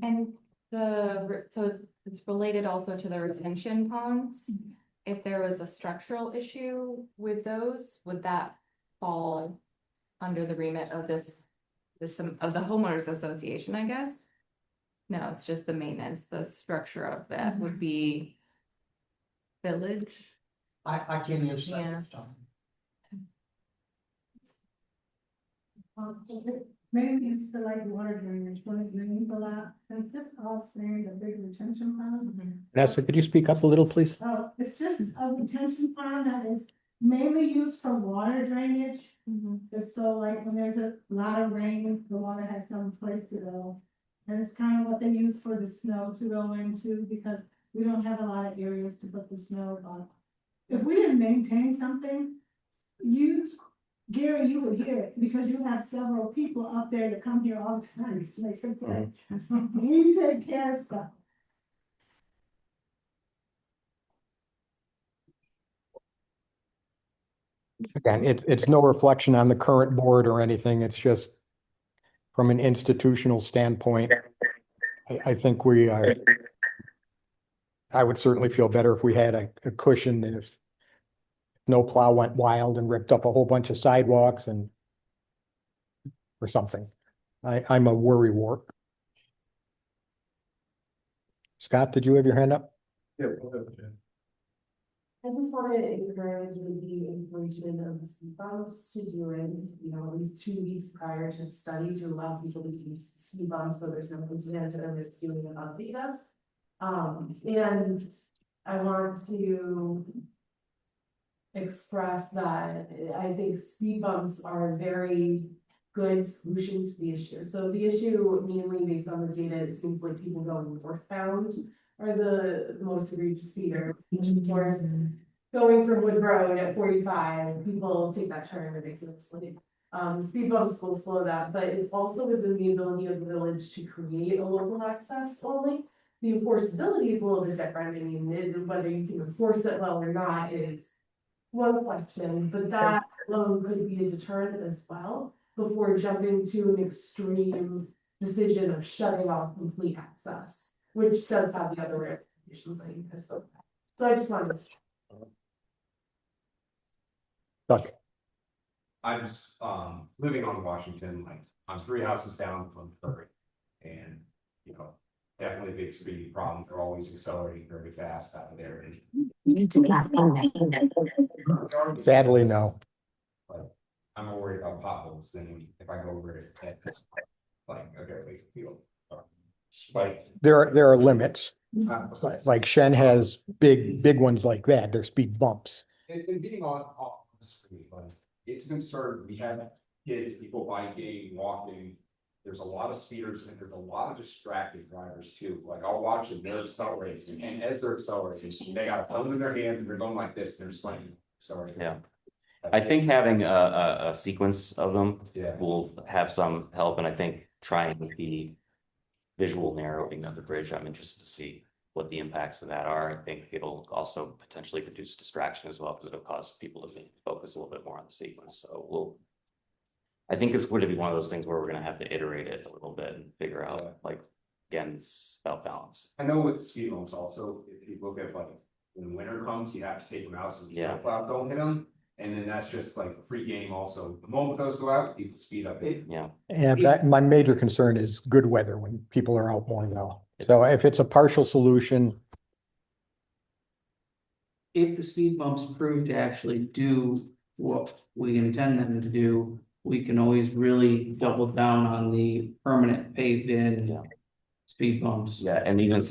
And so it's related also to the retention ponds. If there was a structural issue with those, would that fall under the remit of this of the homeowners association, I guess? No, it's just the maintenance, the structure of that would be village. I can't answer Yeah. that. Maybe used for like water drainage, when it rains a lot, and it's just all saying the big retention pond. Vanessa, could you speak up a little, please? Oh, it's just a retention pond that is mainly used for water drainage. It's so like when there's a lot of rain, the water has some place to go. And it's kind of what they use for the snow to go into, because we don't have a lot of areas to put the snow on. If we didn't maintain something, Gary, you would hear it, because you have several people up there that come here all the time to make it good. We take care of stuff. Again, it's no reflection on the current board or anything. It's just from an institutional standpoint. I think I would certainly feel better if we had a cushion if snowplow went wild and ripped up a whole bunch of sidewalks or something. I'm a worrywart. Scott, did you have your hand up? Yeah. Go ahead, Jen. I just want to encourage the information of the speed bumps to do it, at least 2 weeks prior to the study to allow people to use speed bumps so there's no incidents or miscuing about data. And I want to express that I think speed bumps are a very good solution to the issue. So the issue, mainly based on the data, it seems like people going northbound are the most egregious speeder. Of course, going from Wood Road at 45, people take that turn ridiculously. Speed bumps will slow that, but it's also within the ability of the village to create a local access only. The enforceability is a little bit different. I mean, whether you can enforce it well or not is one question, but that alone could be a deterrent as well before jumping to an extreme decision of shutting off complete access, which does have the other ramifications that you guys spoke about. So I just wanted to. Okay. I'm just living on Washington, like I'm 3 houses down from Curry, and definitely a big speed problem. They're always accelerating very fast out of there. Sadly, no. Like, I'm more worried about potholes than if I go over it. Like, okay, we feel. Like There are limits. Like Shen has big ones like that. They're speed bumps. and being on the street, like it's a concern. We have kids, people biking, walking. There's a lot of speeders and there's a lot of distracted drivers too. Like I'll watch them, they're accelerating, and as they're accelerating, they got a phone in their hand and they're going like this, and they're slamming. Sorry. Yeah. I think having a sequence of them Yeah. will have some help, and I think trying the visual narrowing of the bridge, I'm interested to see what the impacts of that are. I think it'll also potentially reduce distraction as well, because it'll cause people to focus a little bit more on the sequence. So I think it's going to be one of those things where we're going to have to iterate it a little bit and figure out, like, again, it's about balance. I know with speed bumps also, if you look at like, when winter comes, you have to take them out so the Yeah. snowplow don't hit them. And then that's just like free game also. The moment those go out, people speed up. Yeah. And my major concern is good weather when people are out more though. So if it's a partial solution, If the speed bumps prove to actually do what we intend them to do, we can always really double down on the permanent paved in speed bumps. Yeah, and even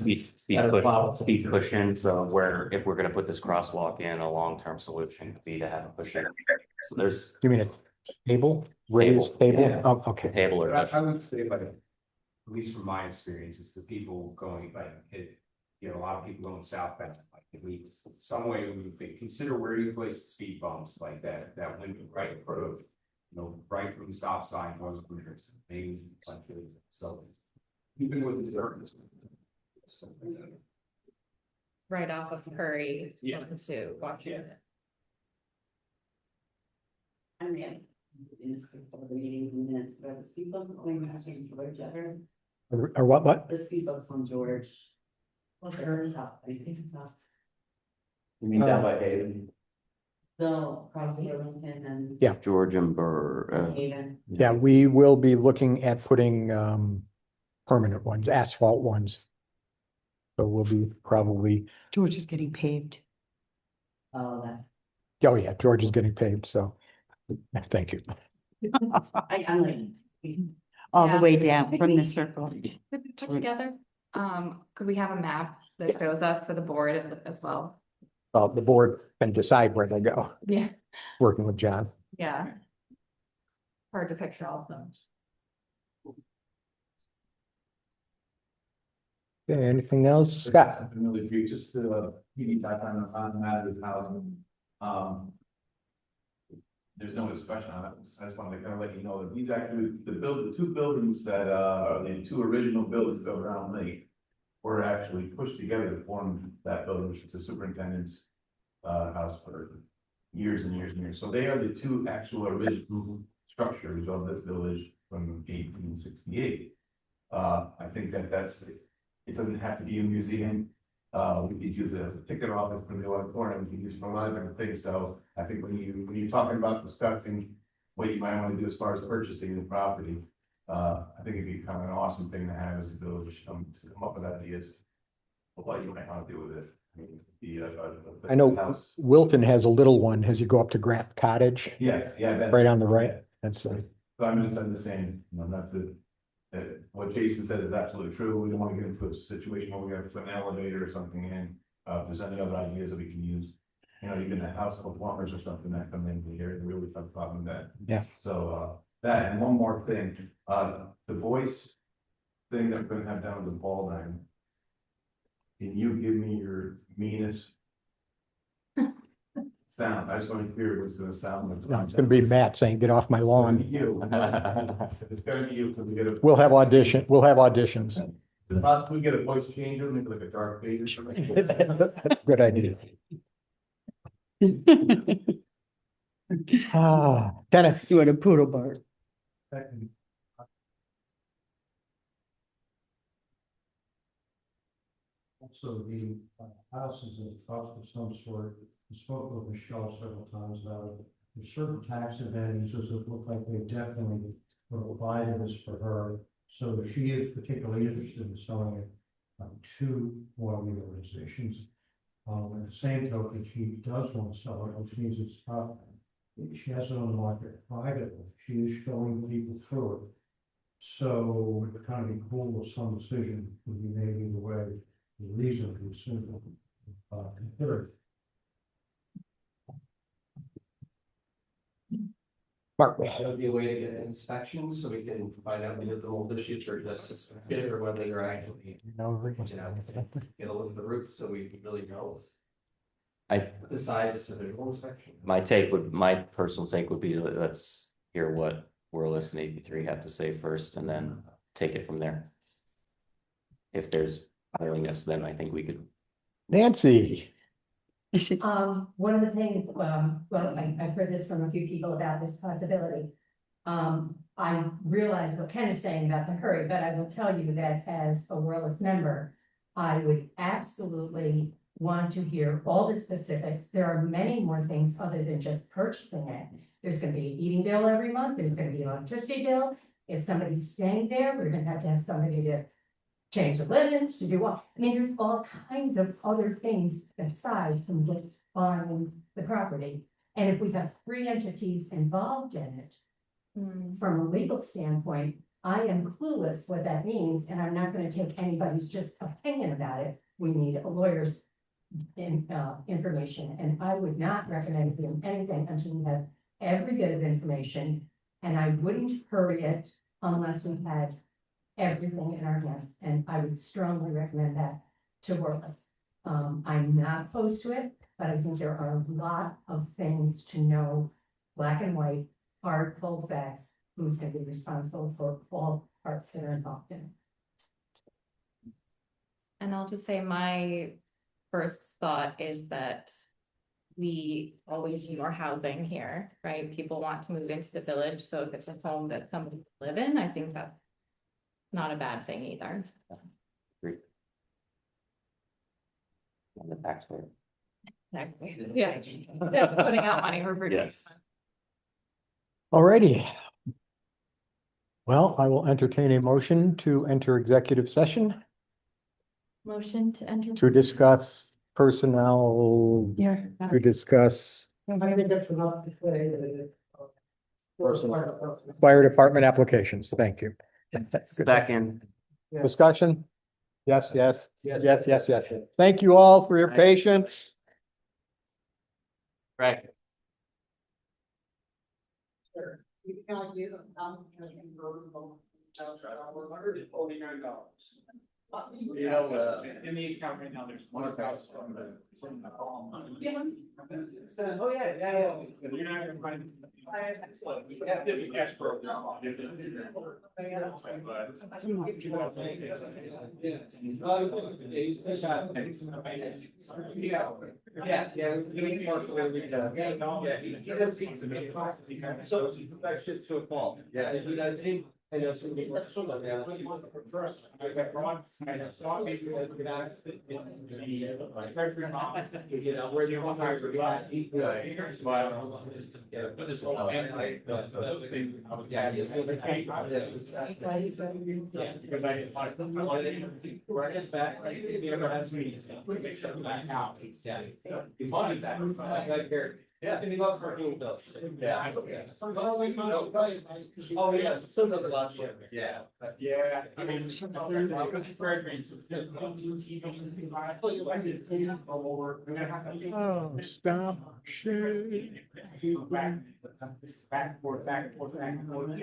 Better plow. speed cushion, so where if we're gonna put this crosswalk in, a long-term solution could be to have a cushion. So there's you mean a table, raised table? yeah. Oh, okay. Table or But cushion. I would say, like, at least from my experience, it's the people going, like, a lot of people going southbound. Like, if we, some way we could consider where you place the speed bumps, like that window right in front of, right from the stop sign was winners, maybe like, so. Even with the darkness. Right off of Curry. Yeah. To Washington. I mean, in this couple of meetings in minutes, but the speed bump going back in George ever, Or what? the speed bumps on George. Well, there is stuff, I think stuff. You mean down by Haven? No, across Burlington and. Yeah. George and Burr. Haven. Yeah, we will be looking at putting permanent ones, asphalt ones. So we'll be probably, George is getting paved. Oh, that, oh yeah, George is getting paved, so thank you. I'm like. All the Yeah. way down from the circle. Could we put together, could we have a map that shows us for the board as well? The board can decide where they go, Yeah. working with John. Yeah. Hard to picture all of them. Okay, anything else? Scott? Something really brief, just to piggyback on that is how, there's no discussion on it. I just wanted to kind of let you know that these actually, the two buildings that, are the two original buildings of Round Lake were actually pushed together to form that building, which is the superintendent's, house for years and years and years. So they are the two actual original structures of this village from 1868. I think that's, it doesn't have to be a museum. We could use it as a ticket office for the auditorium, we could use it for a lot of different things. So I think when you're talking about discussing what you might want to do as far as purchasing the property, I think it'd be kind of an awesome thing to have as a village, to come up with ideas of what you might want to do with it. I mean, I know house. Wilton has a little one as you go up to Grant Cottage. Yes, yeah. Right on the right. That's So I'm just saying the same, not to, what Jason says is absolutely true. We don't want to get into a situation where we have to put an elevator or something in. If there's any other ideas that we can use, even a household plumbers or something that come in here, and really tough problem with that. Yeah. So, that, and one more thing, the voice thing that we're gonna have down at the ball diamond. Can you give me your meanest sound? I just want to hear what's gonna sound like. No, it's gonna be Matt saying, get off my lawn. You. It's gonna be you, because we get a. We'll have auditions. Possibly get a voice changer, maybe like a dark fade or something. That's a good idea. Kenneth. You want a poodle bar. Also, the house is a cost of some sort. We spoke with Michelle several times about it. There's certain tax advantages that look like they definitely provided this for her. So she is particularly interested in selling it to one of the organizations. At the same token, she does want to sell it, which means it's tough. She has it on the market privately. She is showing people through it. So it kind of be cool if some decision would be made either way, reasonably simple. Consider. Mark. That would be a way to get an inspection, so we can find out whether the mold issues are just suspected or whether they're actually, get a look at the roof, so we can really know. Decide just a visual inspection. My personal take would be, let's hear what Wireless and AP3 have to say first, and then take it from there. If there's timeliness, then I think we could. Nancy, One of the things, I've heard this from a few people about this possibility. I realize what Ken is saying about the hurry, but I will tell you that as a Worlds member, I would absolutely want to hear all the specifics. There are many more things other than just purchasing it. There's gonna be a heating bill every month, there's gonna be an electricity bill. If somebody's staying there, we're gonna have to have somebody to change the linens, to do what, I mean, there's all kinds of other things aside from just buying the property. And if we have three entities involved in it, from a legal standpoint, I am clueless what that means, and I'm not gonna take anybody's just opinion about it. We need a lawyer's information, and I would not recommend doing anything until we have every bit of information. And I wouldn't hurry it unless we had everything in our hands, and I would strongly recommend that to Worlds. I'm not opposed to it, but I think there are a lot of things to know, black and white, hard, cold facts, who's gonna be responsible for all parts that are involved in it. And I'll just say my first thought is that we always need more housing here, right? People want to move into the village, so if it's a home that somebody can live in, I think that's not a bad thing either. Agree. And the taxpayer. Exactly. Yeah. Yeah, putting out money for free. Yes. alrighty. Well, I will entertain a motion to enter executive session Motion to enter. to discuss personnel, Yeah. to discuss I think that's enough to say that. fire department applications. Thank you. Back in. Discussion? Yes, yes, yes, yes, yes. Thank you all for your patience. Right. You know, in the account right now, there's $1,000 Oh, yeah. You're not gonna find. Excellent. We have the cash program. That's just to a fault. Yeah, he does see. I know some people. First, I got brought, I have thought maybe that we could ask the treasury office, you know, where you want to here's why. But this whole thing, like, the other thing, I was. Yeah, because I didn't want to. Where it is back, right, if he ever has meetings, we make sure back out. Yeah. He's money's that. Like here. Yeah, and he loves working bills. Yeah. Oh, yeah, some of the last year. Yeah. Yeah, I mean. Oh, stop. Shit. Back and forth, back and forth, back and forth.